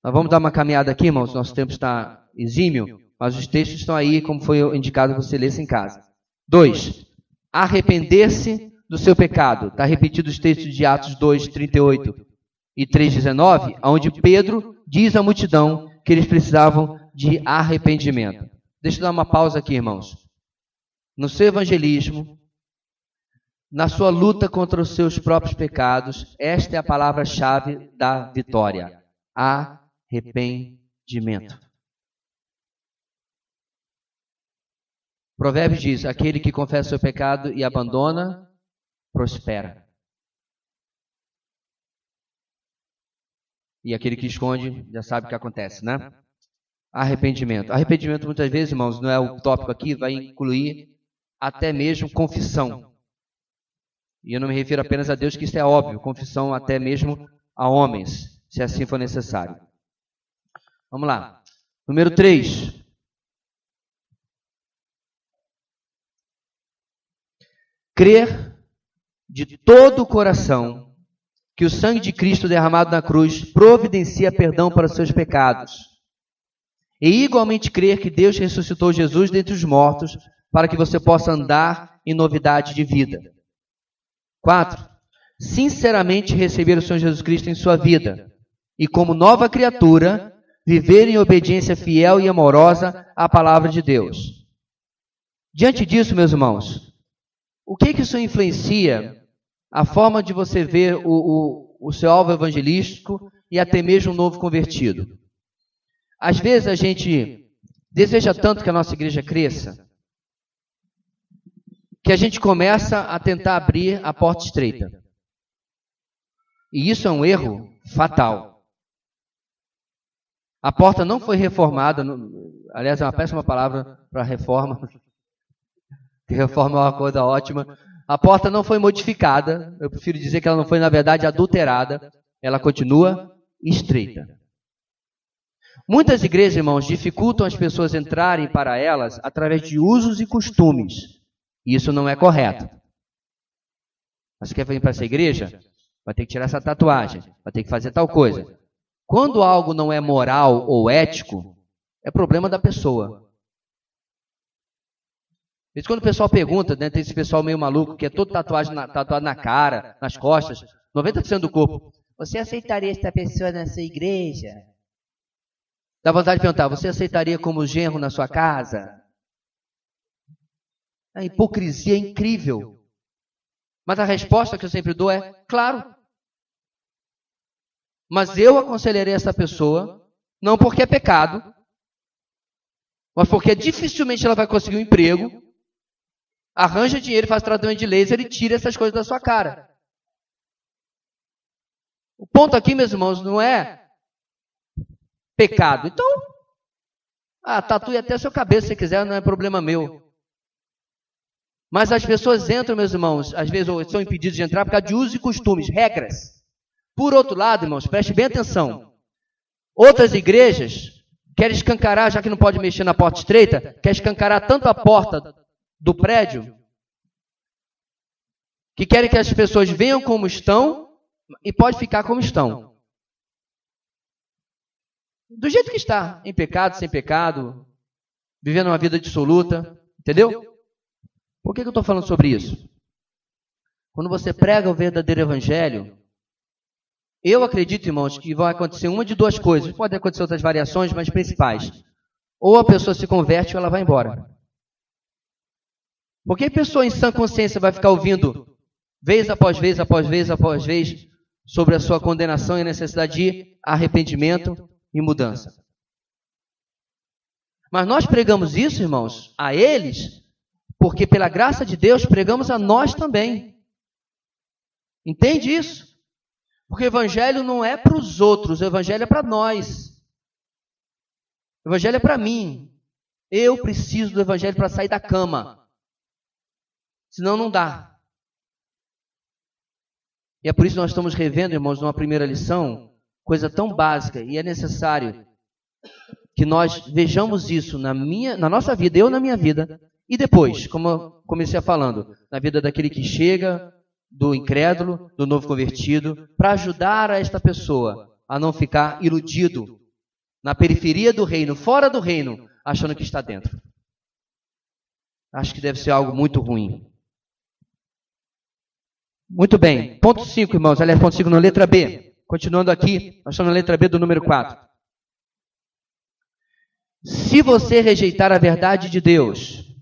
Nós vamos dar uma caminhada aqui, irmãos, nosso tempo está exímio, mas os textos estão aí, como foi indicado que você lesse em casa. 2, arrepender-se do seu pecado. Está repetido os textos de Atos 2, 38 e 3,19, onde Pedro diz à multidão que eles precisavam de arrependimento. Deixa eu dar uma pausa aqui, irmãos. No seu evangelismo, na sua luta contra os seus próprios pecados, esta é a palavra-chave da vitória: arrependimento. Provérbios diz: aquele que confessa seu pecado e abandona, prospera. E aquele que esconde, já sabe o que acontece, né? Arrependimento. Arrependimento, muitas vezes, irmãos, não é o tópico aqui, vai incluir até mesmo confissão. E eu não me refiro apenas a Deus, que isso é óbvio, confissão até mesmo a homens, se assim for necessário. Vamos lá. Número 3. crer de todo o coração que o sangue de Cristo derramado na cruz providencia perdão para os seus pecados. E igualmente crer que Deus ressuscitou Jesus dentre os mortos para que você possa andar em novidade de vida. 4. Sinceramente receber o Senhor Jesus Cristo em sua vida e, como nova criatura, viver em obediência fiel e amorosa à palavra de Deus. Diante disso, meus irmãos, o que isso influencia a forma de você ver o seu alvo evangelístico e até mesmo um novo convertido? Às vezes a gente deseja tanto que a nossa igreja cresça, que a gente começa a tentar abrir a porta estreita. E isso é um erro fatal. A porta não foi reformada, aliás, é uma péssima palavra para reforma, que reforma é uma coisa ótima. A porta não foi modificada, eu prefiro dizer que ela não foi, na verdade, adulterada, ela continua estreita. Muitas igrejas, irmãos, dificultam as pessoas entrarem para elas através de usos e costumes. E isso não é correto. Você quer vir para essa igreja? Vai ter que tirar essa tatuagem, vai ter que fazer tal coisa. Quando algo não é moral ou ético, é problema da pessoa. Isso quando o pessoal pergunta, né, tem esse pessoal meio maluco, que é todo tatuado na cara, nas costas, 90% do corpo. Você aceitaria esta pessoa na sua igreja? Dá vontade de perguntar, você aceitaria como genro na sua casa? A hipocrisia é incrível. Mas a resposta que eu sempre dou é, claro. Mas eu aconselharei essa pessoa, não porque é pecado, mas porque dificilmente ela vai conseguir um emprego, arranja dinheiro, faz tratamento de laser e tira essas coisas da sua cara. O ponto aqui, meus irmãos, não é pecado. Então, tatue até a sua cabeça se quiser, não é problema meu. Mas as pessoas entram, meus irmãos, às vezes são impedidos de entrar por causa de usos e costumes, regras. Por outro lado, irmãos, preste bem atenção. Outras igrejas querem escancarar, já que não pode mexer na porta estreita, quer escancarar tanto a porta do prédio, que querem que as pessoas venham como estão e pode ficar como estão. Do jeito que está, em pecado, sem pecado, vivendo uma vida dissoluta, entendeu? Por que eu estou falando sobre isso? Quando você prega o verdadeiro evangelho, eu acredito, irmãos, que vai acontecer uma de duas coisas. Pode acontecer outras variações, mas principais. Ou a pessoa se converte ou ela vai embora. Porque a pessoa em sã consciência vai ficar ouvindo, vez após vez, após vez, após vez, sobre a sua condenação e a necessidade de arrependimento e mudança. Mas nós pregamos isso, irmãos, a eles, porque pela graça de Deus pregamos a nós também. Entende isso? Porque o evangelho não é para os outros, o evangelho é para nós. O evangelho é para mim. Eu preciso do evangelho para sair da cama. Senão não dá. E é por isso que nós estamos revendo, irmãos, numa primeira lição, coisa tão básica, e é necessário que nós vejamos isso na nossa vida, eu na minha vida, e depois, como eu comecei falando, na vida daquele que chega, do incrédulo, do novo convertido, para ajudar a esta pessoa a não ficar iludido na periferia do reino, fora do reino, achando que está dentro. Acho que deve ser algo muito ruim. Muito bem. Ponto 5, irmãos. Aliás, ponto 5 na letra B. Continuando aqui, nós estamos na letra B do número 4. Se você rejeitar a verdade de Deus,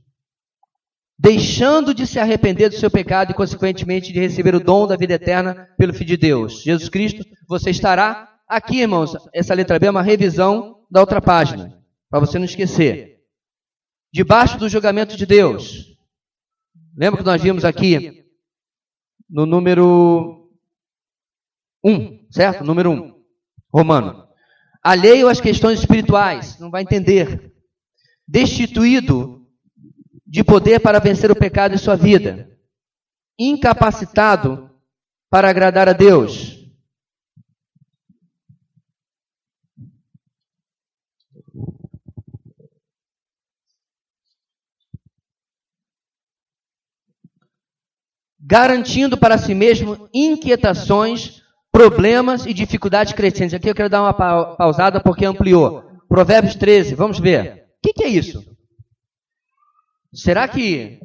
deixando de se arrepender do seu pecado e, consequentemente, de receber o dom da vida eterna pelo Filho de Deus, Jesus Cristo, você estará aqui, irmãos. Essa letra B é uma revisão da outra página, para você não esquecer. Debaixo do julgamento de Deus. Lembra que nós vimos aqui no número 1, certo? Número 1, Romano. Alheio às questões espirituais, não vai entender. Destituído de poder para vencer o pecado em sua vida. Incapacitado para agradar a Deus. garantindo para si mesmo inquietações, problemas e dificuldades crescentes. Aqui eu quero dar uma pausada porque ampliou. Provérbios 13, vamos ver. O que é isso? Será que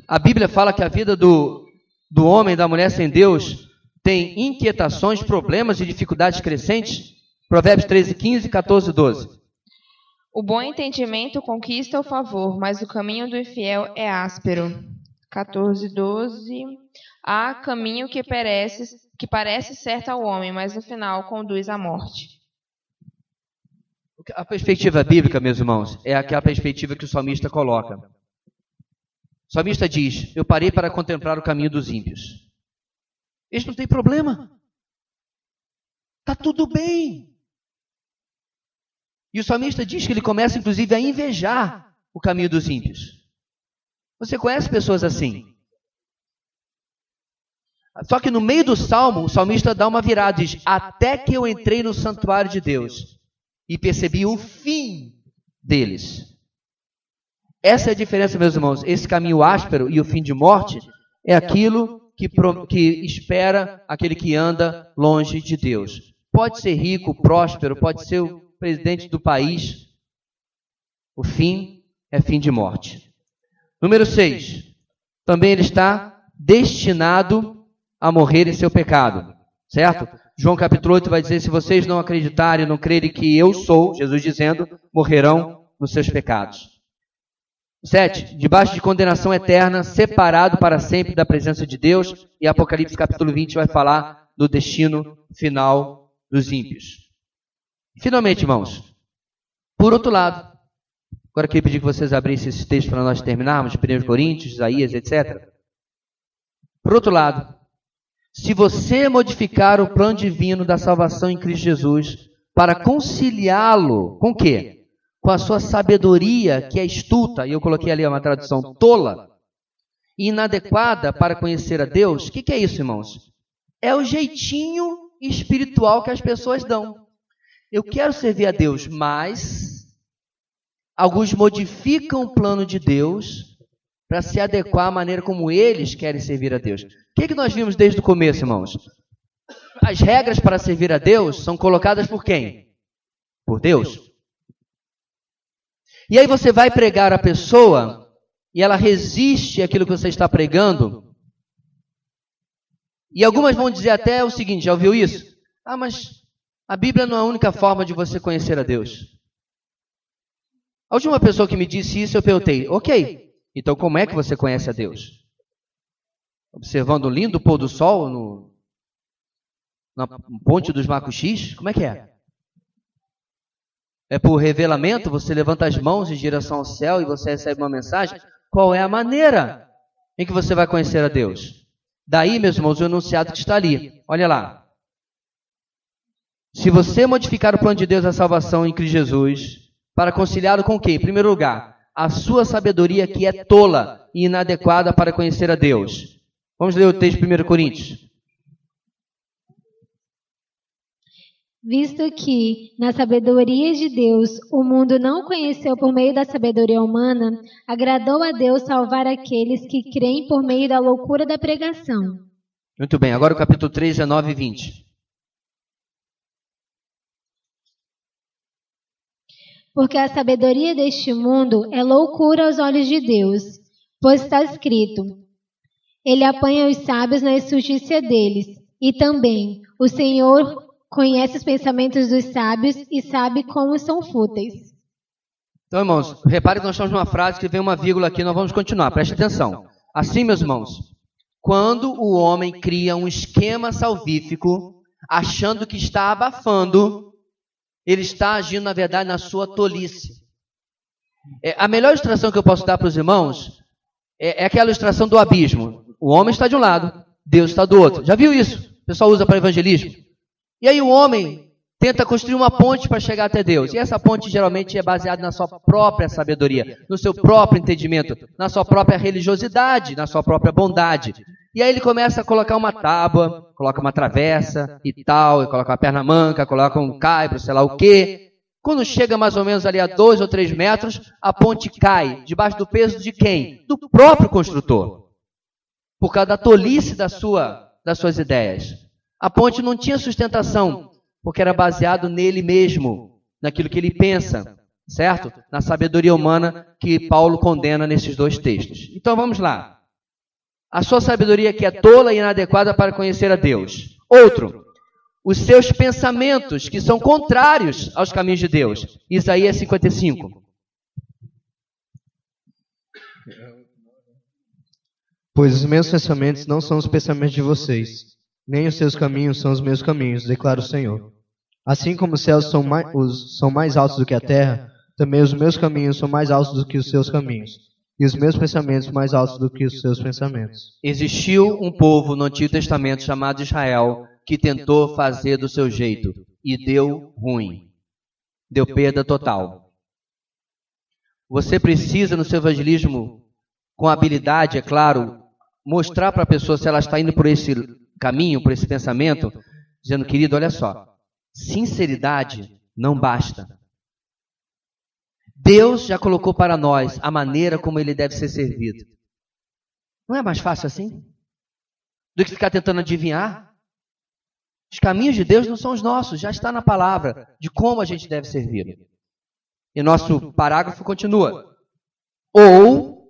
a Bíblia fala que a vida do homem e da mulher sem Deus tem inquietações, problemas e dificuldades crescentes? Provérbios 13, 15, 14, 12. O bom entendimento conquista o favor, mas o caminho do infiel é áspero. 14, 12. Há caminho que parece certo ao homem, mas no final conduz à morte. A perspectiva bíblica, meus irmãos, é aquela perspectiva que o salmista coloca. O salmista diz: eu parei para contemplar o caminho dos ímpios. Eles não têm problema. Está tudo bem. E o salmista diz que ele começa, inclusive, a invejar o caminho dos ímpios. Você conhece pessoas assim? Só que no meio do salmo, o salmista dá uma virada e diz: até que eu entrei no santuário de Deus e percebi o fim deles. Essa é a diferença, meus irmãos. Esse caminho áspero e o fim de morte é aquilo que espera aquele que anda longe de Deus. Pode ser rico, próspero, pode ser o presidente do país. O fim é fim de morte. Número 6. Também ele está destinado a morrer em seu pecado. Certo? João capítulo 8 vai dizer: se vocês não acreditarem, não crerem que eu sou, Jesus dizendo, morrerão nos seus pecados. 7. Debaixo de condenação eterna, separado para sempre da presença de Deus. E Apocalipse capítulo 20 vai falar do destino final dos ímpios. Finalmente, irmãos, por outro lado, agora eu queria pedir que vocês abrissem esse texto para nós terminarmos, 1 Coríntios, Isaías, etc. Por outro lado, se você modificar o plano divino da salvação em Cristo Jesus para conciliá-lo com o quê? Com a sua sabedoria, que é astuta, e eu coloquei ali uma tradução tola, e inadequada para conhecer a Deus, o que é isso, irmãos? É o jeitinho espiritual que as pessoas dão. Eu quero servir a Deus, mas alguns modificam o plano de Deus para se adequar à maneira como eles querem servir a Deus. O que nós vimos desde o começo, irmãos? As regras para servir a Deus são colocadas por quem? Por Deus. E aí você vai pregar a pessoa e ela resiste àquilo que você está pregando. E algumas vão dizer até o seguinte: já ouviu isso? Ah, mas a Bíblia não é a única forma de você conhecer a Deus. A última pessoa que me disse isso, eu perguntei: ok, então como é que você conhece a Deus? Observando o lindo pôr do sol na ponte dos Macuxis? Como é que é? É por revelamento? Você levanta as mãos em direção ao céu e você recebe uma mensagem? Qual é a maneira em que você vai conhecer a Deus? Daí, meus irmãos, o enunciado que está ali. Olha lá. Se você modificar o plano de Deus da salvação em Cristo Jesus, para conciliá-lo com o quê? Em primeiro lugar, a sua sabedoria que é tola e inadequada para conhecer a Deus. Vamos ler o texto de 1 Coríntios. Visto que, na sabedoria de Deus, o mundo não conheceu por meio da sabedoria humana, agradou a Deus salvar aqueles que creem por meio da loucura da pregação. Muito bem, agora o capítulo 3, 19 e 20. Porque a sabedoria deste mundo é loucura aos olhos de Deus, pois está escrito: Ele apanha os sábios na injustiça deles, e também o Senhor conhece os pensamentos dos sábios e sabe como são fúteis. Então, irmãos, repare que nós estamos numa frase que vem uma vírgula aqui, nós vamos continuar, preste atenção. Assim, meus irmãos, quando o homem cria um esquema salvífico, achando que está abafando, ele está agindo, na verdade, na sua tolice. A melhor ilustração que eu posso dar para os irmãos é aquela ilustração do abismo. O homem está de um lado, Deus está do outro. Já viu isso? O pessoal usa para evangelismo. E aí o homem tenta construir uma ponte para chegar até Deus. E essa ponte geralmente é baseada na sua própria sabedoria, no seu próprio entendimento, na sua própria religiosidade, na sua própria bondade. E aí ele começa a colocar uma tábua, coloca uma travessa e tal, e coloca uma perna manca, coloca um caibro, sei lá o quê. Quando chega mais ou menos ali a 2 ou 3 metros, a ponte cai, debaixo do peso de quem? Do próprio construtor. por causa da tolice das suas ideias. A ponte não tinha sustentação, porque era baseado nele mesmo, naquilo que ele pensa, certo? Na sabedoria humana que Paulo condena nesses dois textos. Então vamos lá. A sua sabedoria que é tola e inadequada para conhecer a Deus. Outro, os seus pensamentos que são contrários aos caminhos de Deus. Isaías 55. Pois os meus pensamentos não são os pensamentos de vocês, nem os seus caminhos são os meus caminhos, declara o Senhor. Assim como os céus são mais altos do que a terra, também os meus caminhos são mais altos do que os seus caminhos, e os meus pensamentos mais altos do que os seus pensamentos. Existiu um povo no Antigo Testamento chamado Israel que tentou fazer do seu jeito e deu ruim. Deu perda total. Você precisa, no seu evangelismo, com habilidade, é claro, mostrar para a pessoa se ela está indo por esse caminho, por esse pensamento, dizendo, querido, olha só, sinceridade não basta. Deus já colocou para nós a maneira como ele deve ser servido. Não é mais fácil assim? Do que ficar tentando adivinhar? Os caminhos de Deus não são os nossos, já está na palavra de como a gente deve servir. E nosso parágrafo continua. Ou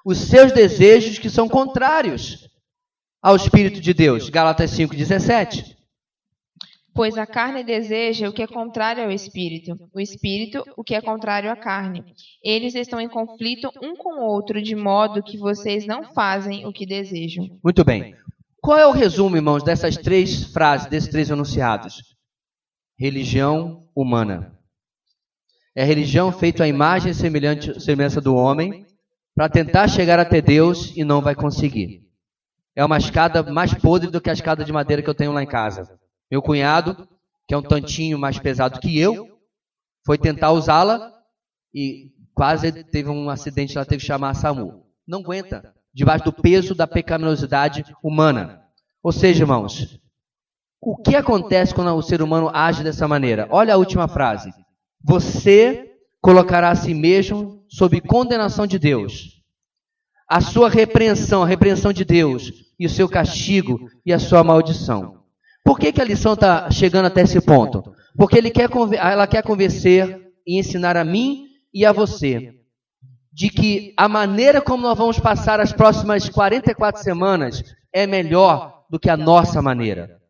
os seus desejos que são contrários ao Espírito de Deus. Gálatas 5,17. Pois a carne deseja o que é contrário ao Espírito, o Espírito o que é contrário à carne. Eles estão em conflito um com o outro, de modo que vocês não fazem o que desejam. Muito bem. Qual é o resumo, irmãos, dessas três frases, desses três enunciados? Religião humana. É a religião feita à imagem e semelhança do homem, para tentar chegar até Deus e não vai conseguir. É uma escada mais podre do que a escada de madeira que eu tenho lá em casa. Meu cunhado, que é um tantinho mais pesado que eu, foi tentar usá-la e quase teve um acidente, ela teve que chamar a SAMU. Não aguenta, debaixo do peso da pecaminosidade humana. Ou seja, irmãos, o que acontece quando o ser humano age dessa maneira? Olha a última frase. Você colocará a si mesmo sob condenação de Deus. A sua repreensão, a repreensão de Deus, e o seu castigo e a sua maldição. Por que a lição está chegando até esse ponto? Porque ela quer convencer e ensinar a mim e a você de que a maneira como nós vamos passar as próximas 44 semanas é melhor do que a nossa maneira.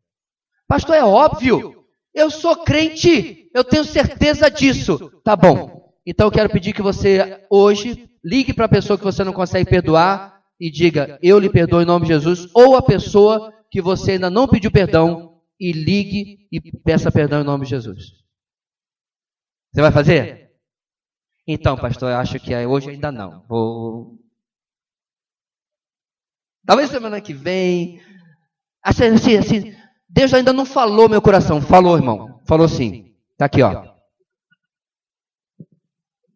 Pastor, é óbvio. Eu sou crente. Eu tenho certeza disso. Tá bom. Então eu quero pedir que você hoje ligue para a pessoa que você não consegue perdoar e diga, eu lhe perdoo em nome de Jesus, ou a pessoa que você ainda não pediu perdão e ligue e peça perdão em nome de Jesus. Você vai fazer? Então, pastor, eu acho que hoje ainda não. Talvez semana que vem. Assim, Deus ainda não falou meu coração. Falou, irmão. Falou sim. Está aqui, ó.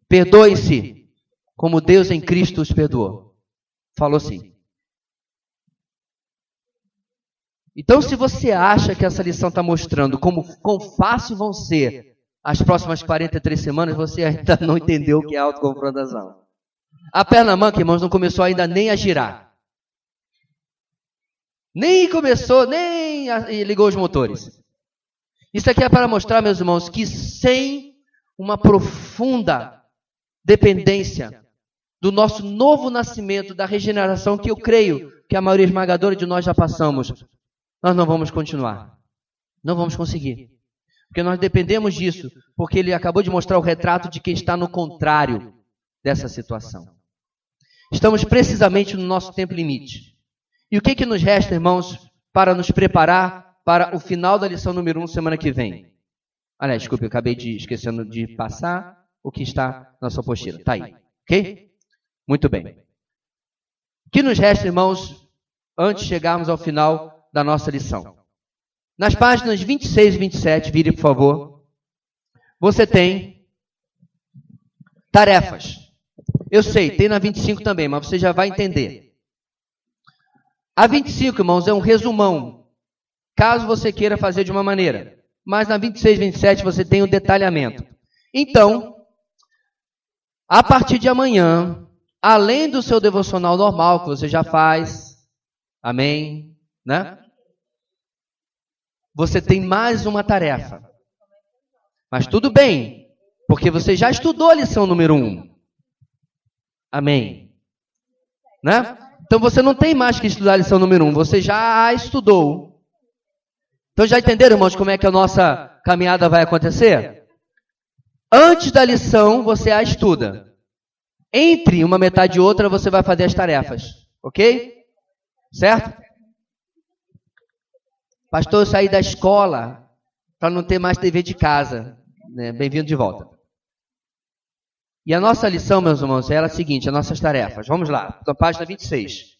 Perdoem-se, como Deus em Cristo os perdoou. Falou sim. Então, se você acha que essa lição está mostrando quão fácil vão ser as próximas 43 semanas, você ainda não entendeu o que é autoconfrontação. A perna manca, irmãos, não começou ainda nem a girar. Nem começou, nem ligou os motores. Isso aqui é para mostrar, meus irmãos, que sem uma profunda dependência do nosso novo nascimento, da regeneração, que eu creio que a maioria esmagadora de nós já passamos, nós não vamos continuar. Não vamos conseguir. Porque nós dependemos disso, porque ele acabou de mostrar o retrato de quem está no contrário dessa situação. Estamos precisamente no nosso tempo limite. E o que nos resta, irmãos, para nos preparar para o final da lição número 1, semana que vem? Aliás, desculpe, eu acabei esquecendo de passar o que está na sua apostila. Está aí, ok? Muito bem. O que nos resta, irmãos, antes de chegarmos ao final da nossa lição? Nas páginas 26 e 27, vire, por favor, você tem tarefas. Eu sei, tem na 25 também, mas você já vai entender. A 25, irmãos, é um resumão, caso você queira fazer de uma maneira. Mas na 26 e 27 você tem o detalhamento. Então, a partir de amanhã, além do seu devocional normal, que você já faz, Amém? Né? Você tem mais uma tarefa. Mas tudo bem, porque você já estudou a lição número 1. Amém? Né? Então você não tem mais que estudar a lição número 1, você já a estudou. Então já entenderam, irmãos, como é que a nossa caminhada vai acontecer? Antes da lição, você a estuda. Entre uma metade e outra, você vai fazer as tarefas. Ok? Certo? Pastor, eu saí da escola para não ter mais TV de casa. Né? Bem-vindo de volta. E a nossa lição, meus irmãos, era a seguinte, as nossas tarefas. Vamos lá, na página 26.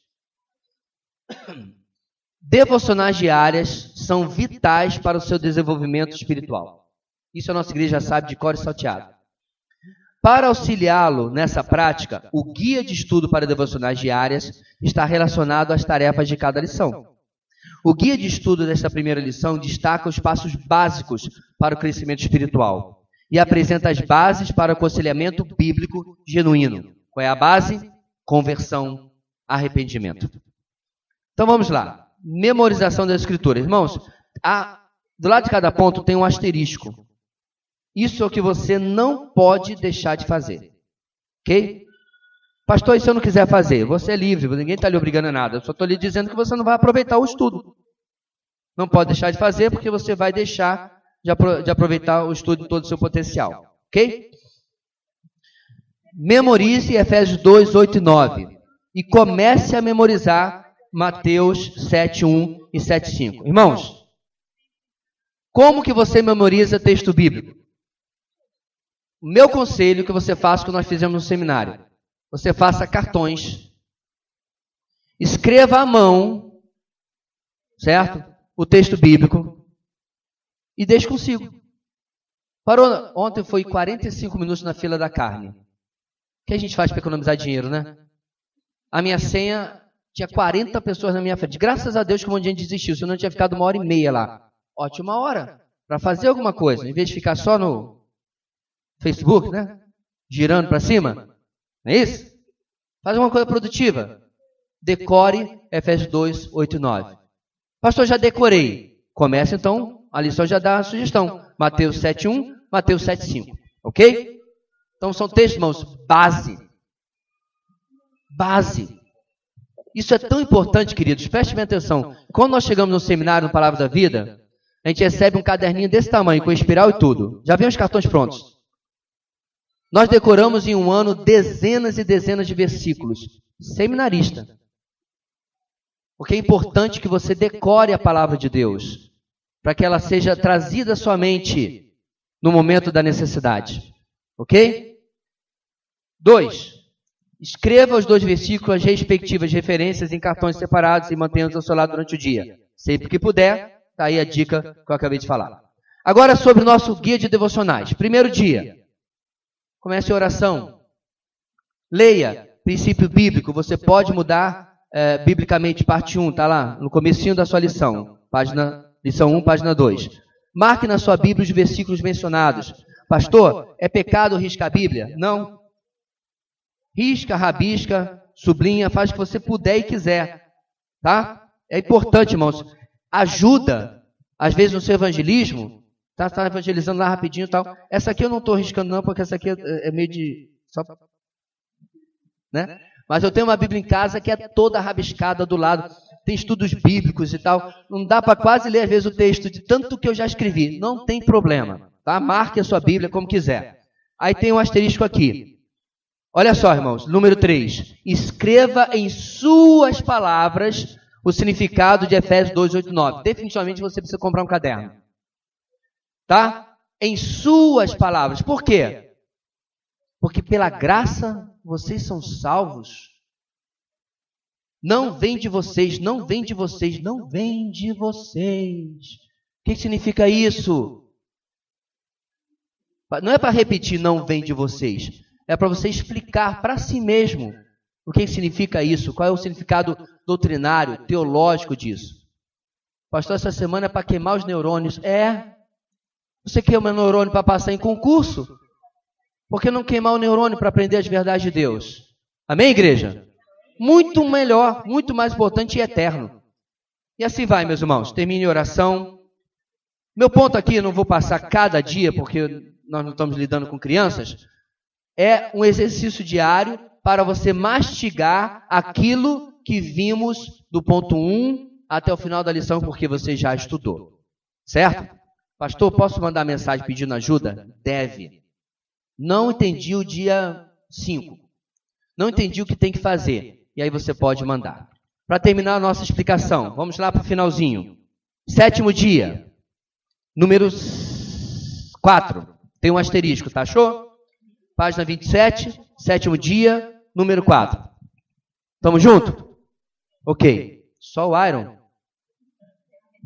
Devocionais diárias são vitais para o seu desenvolvimento espiritual. Isso a nossa igreja sabe de cor e salteado. Para auxiliá-lo nessa prática, o guia de estudo para devocionais diárias está relacionado às tarefas de cada lição. O guia de estudo desta primeira lição destaca os passos básicos para o crescimento espiritual e apresenta as bases para o aconselhamento bíblico genuíno. Qual é a base? Conversão, arrependimento. Então vamos lá. Memorização das Escrituras. Irmãos, do lado de cada ponto tem um asterisco. Isso é o que você não pode deixar de fazer. Ok? Pastor, e se eu não quiser fazer? Você é livre, ninguém está lhe obrigando a nada. Eu só estou lhe dizendo que você não vai aproveitar o estudo. Não pode deixar de fazer porque você vai deixar de aproveitar o estudo em todo o seu potencial. Ok? Memorize Efésios 2, 8 e 9. E comece a memorizar Mateus 7, 1 e 7, 5. Irmãos, como que você memoriza texto bíblico? O meu conselho que você faça o que nós fizemos no seminário. Você faça cartões. Escreva à mão, certo? O texto bíblico. E deixe consigo. Parou, ontem foi 45 minutos na fila da carne. O que a gente faz para economizar dinheiro, né? A minha senha tinha 40 pessoas na minha frente. Graças a Deus que um monte de gente desistiu. Senão eu tinha ficado 1h30 lá. Ótima hora para fazer alguma coisa. Em vez de ficar só no Facebook, né? Girando para cima. Não é isso? Faz uma coisa produtiva. Decore Efésios 2, 8 e 9. Pastor, já decorei. Começa então, a lição já dá a sugestão. Mateus 7, 1, Mateus 7, 5. Ok? Então são textos, irmãos, base. Base. Isso é tão importante, queridos. Prestem bem atenção. Quando nós chegamos no seminário, no Palavra da Vida, a gente recebe um caderninho desse tamanho, com espiral e tudo. Já vem os cartões prontos. Nós decoramos em um ano dezenas e dezenas de versículos. Seminarista. Porque é importante que você decore a palavra de Deus, para que ela seja trazida à sua mente no momento da necessidade. Ok? 2. Escreva os 2 versículos, as respectivas referências em cartões separados e mantenha-os ao seu lado durante o dia. Sempre que puder, está aí a dica que eu acabei de falar. Agora sobre o nosso guia de devocionais. Primeiro dia. Comece a oração. Leia princípio bíblico. Você pode mudar biblicamente, parte 1, está lá, no comecinho da sua lição. Lição 1, página 2. Marque na sua Bíblia os versículos mencionados. Pastor, é pecado riscar a Bíblia? Não. Risca, rabisca, sublinha, faz o que você puder e quiser. Tá? É importante, irmãos. Ajuda, às vezes, no seu evangelismo. Está evangelizando lá rapidinho e tal. Essa aqui eu não estou riscando não, porque essa aqui é meio de... Só, né? Mas eu tenho uma Bíblia em casa que é toda rabiscada do lado. Tem estudos bíblicos e tal. Não dá para quase ler, às vezes, o texto de tanto que eu já escrevi. Não tem problema. Tá? Marque a sua Bíblia como quiser. Aí tem um asterisco aqui. Olha só, irmãos. Número 3. Escreva em suas palavras o significado de Efésios 2, 8 e 9. Definitivamente você precisa comprar um caderno. Tá? Em suas palavras. Por quê? Porque pela graça vocês são salvos. Não vem de vocês, não vem de vocês, não vem de vocês. O que significa isso? Não é para repetir não vem de vocês. É para você explicar para si mesmo o que significa isso. Qual é o significado doutrinário, teológico disso. Pastor, essa semana é para queimar os neurônios. Você queima o neurônio para passar em concurso? Por que não queimar o neurônio para aprender as verdades de Deus? Amém, igreja? muito melhor, muito mais importante e eterno. E assim vai, meus irmãos. Termine em oração. Meu ponto aqui, não vou passar cada dia, porque nós não estamos lidando com crianças, é um exercício diário para você mastigar aquilo que vimos do ponto 1 até o final da lição, porque você já estudou. Certo? Pastor, posso mandar mensagem pedindo ajuda? Deve. Não entendi o dia 5. Não entendi o que tem que fazer. E aí você pode mandar. Para terminar a nossa explicação, vamos lá para o finalzinho. 7º dia, número 4. Tem um asterisco, tá? Achou? Página 27, 7º dia, número 4. Tamo junto? Ok. Só o Iron?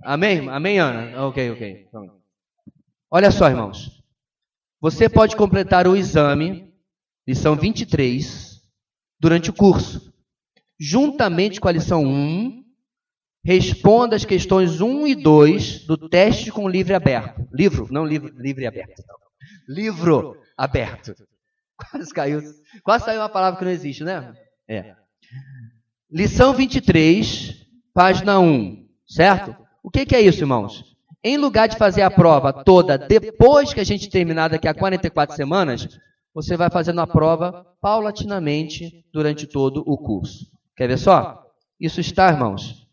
Amém? Amém, Ana? Ok. Olha só, irmãos. Você pode completar o exame, lição 23, durante o curso. Juntamente com a lição 1, responda as questões 1 e 2 do teste com livre aberto. Livro aberto. Livro aberto. Quase saiu uma palavra que não existe, né? Lição 23, página 1, certo? O que é isso, irmãos? Em lugar de fazer a prova toda depois que a gente terminar daqui a 44 semanas, você vai fazendo a prova paulatinamente durante todo o curso. Quer ver só? Isso está, irmãos,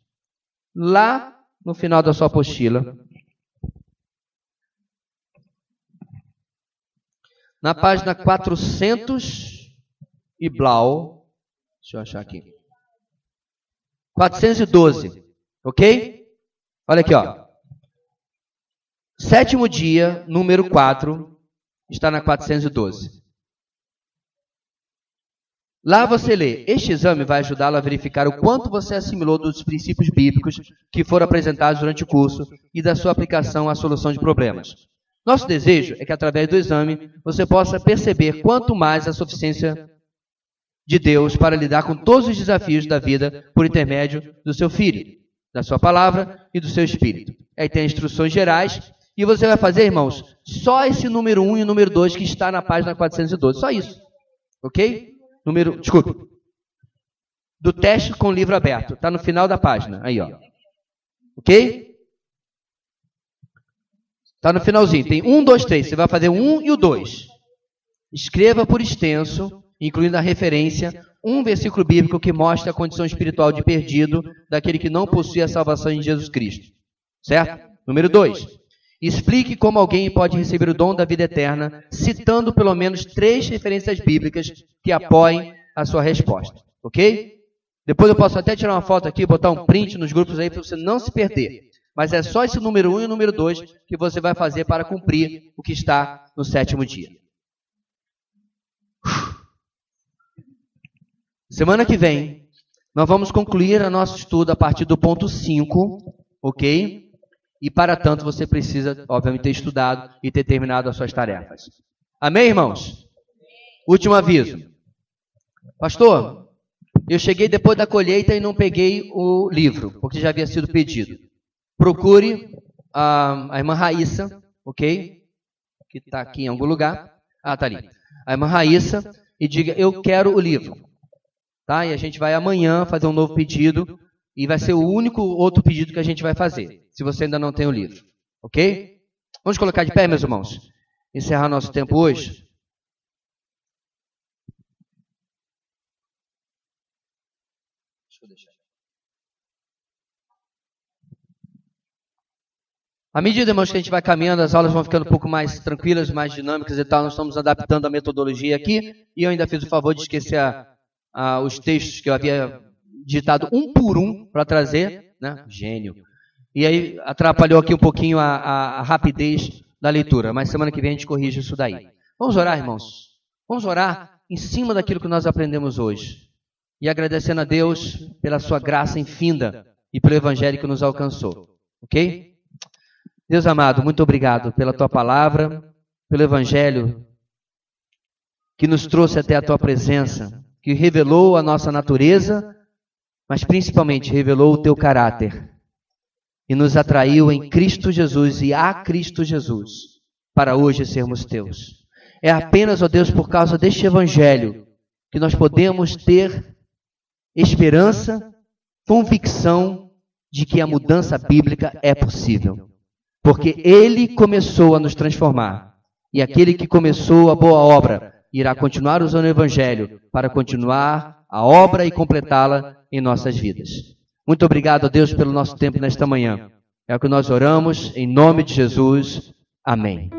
lá no final da sua apostila, na página 400 e blau, deixa eu achar aqui, 412, ok? Olha aqui, ó. 7º dia, número 4, está na 412. Lá você lê, este exame vai ajudá-lo a verificar o quanto você assimilou dos princípios bíblicos que foram apresentados durante o curso e da sua aplicação à solução de problemas. Nosso desejo é que através do exame você possa perceber quanto mais a suficiência de Deus para lidar com todos os desafios da vida por intermédio do seu Filho, da sua palavra e do seu Espírito. Aí tem instruções gerais e você vai fazer, irmãos, só esse número 1 e o número 2 que está na página 412, só isso, ok? Do teste com o livro aberto. Está no final da página. Aí, ó. Ok? Está no finalzinho. Tem 1, 2, 3. Você vai fazer o 1 e o 2. Escreva por extenso, incluindo a referência, um versículo bíblico que mostra a condição espiritual de perdido daquele que não possui a salvação em Jesus Cristo. Certo? Número 2. Explique como alguém pode receber o dom da vida eterna, citando pelo menos 3 referências bíblicas que apoiem a sua resposta. Ok? Depois eu posso até tirar uma foto aqui, botar um print nos grupos aí para você não se perder. Mas é só esse número 1 e o número 2 que você vai fazer para cumprir o que está no 7º dia. Semana que vem, nós vamos concluir o nosso estudo a partir do ponto 5, ok? E para tanto você precisa, obviamente, ter estudado e ter terminado as suas tarefas. Amém, irmãos? Último aviso. Pastor, eu cheguei depois da colheita e não peguei o livro, porque já havia sido pedido. Procure a irmã Raíssa, ok? Que está aqui em algum lugar. Ah, está ali. A irmã Raíssa e diga, eu quero o livro. Tá? E a gente vai amanhã fazer um novo pedido. E vai ser o único outro pedido que a gente vai fazer, se você ainda não tem o livro. Ok? Vamos colocar de pé, meus irmãos? Encerrar nosso tempo hoje. Deixa eu deixar. À medida, irmãos, que a gente vai caminhando, as aulas vão ficando um pouco mais tranquilas, mais dinâmicas e tal. Nós estamos adaptando a metodologia aqui. E eu ainda fiz o favor de esquecer os textos que eu havia digitado um por um para trazer, né? Gênio. E aí atrapalhou aqui um pouquinho a rapidez da leitura, mas semana que vem a gente corrige isso daí. Vamos orar, irmãos? Vamos orar em cima daquilo que nós aprendemos hoje. E agradecendo a Deus pela sua graça infinda e pelo evangelho que nos alcançou. Ok? Deus amado, muito obrigado pela tua palavra, pelo evangelho que nos trouxe até a tua presença, que revelou a nossa natureza, mas principalmente revelou o teu caráter e nos atraiu em Cristo Jesus e a Cristo Jesus para hoje sermos teus. É apenas, ó Deus, por causa deste evangelho que nós podemos ter esperança, convicção de que a mudança bíblica é possível. Porque Ele começou a nos transformar. E aquele que começou a boa obra irá continuar usando o Evangelho para continuar a obra e completá-la em nossas vidas. Muito obrigado a Deus pelo nosso tempo nesta manhã. É o que nós oramos, em nome de Jesus. Amém.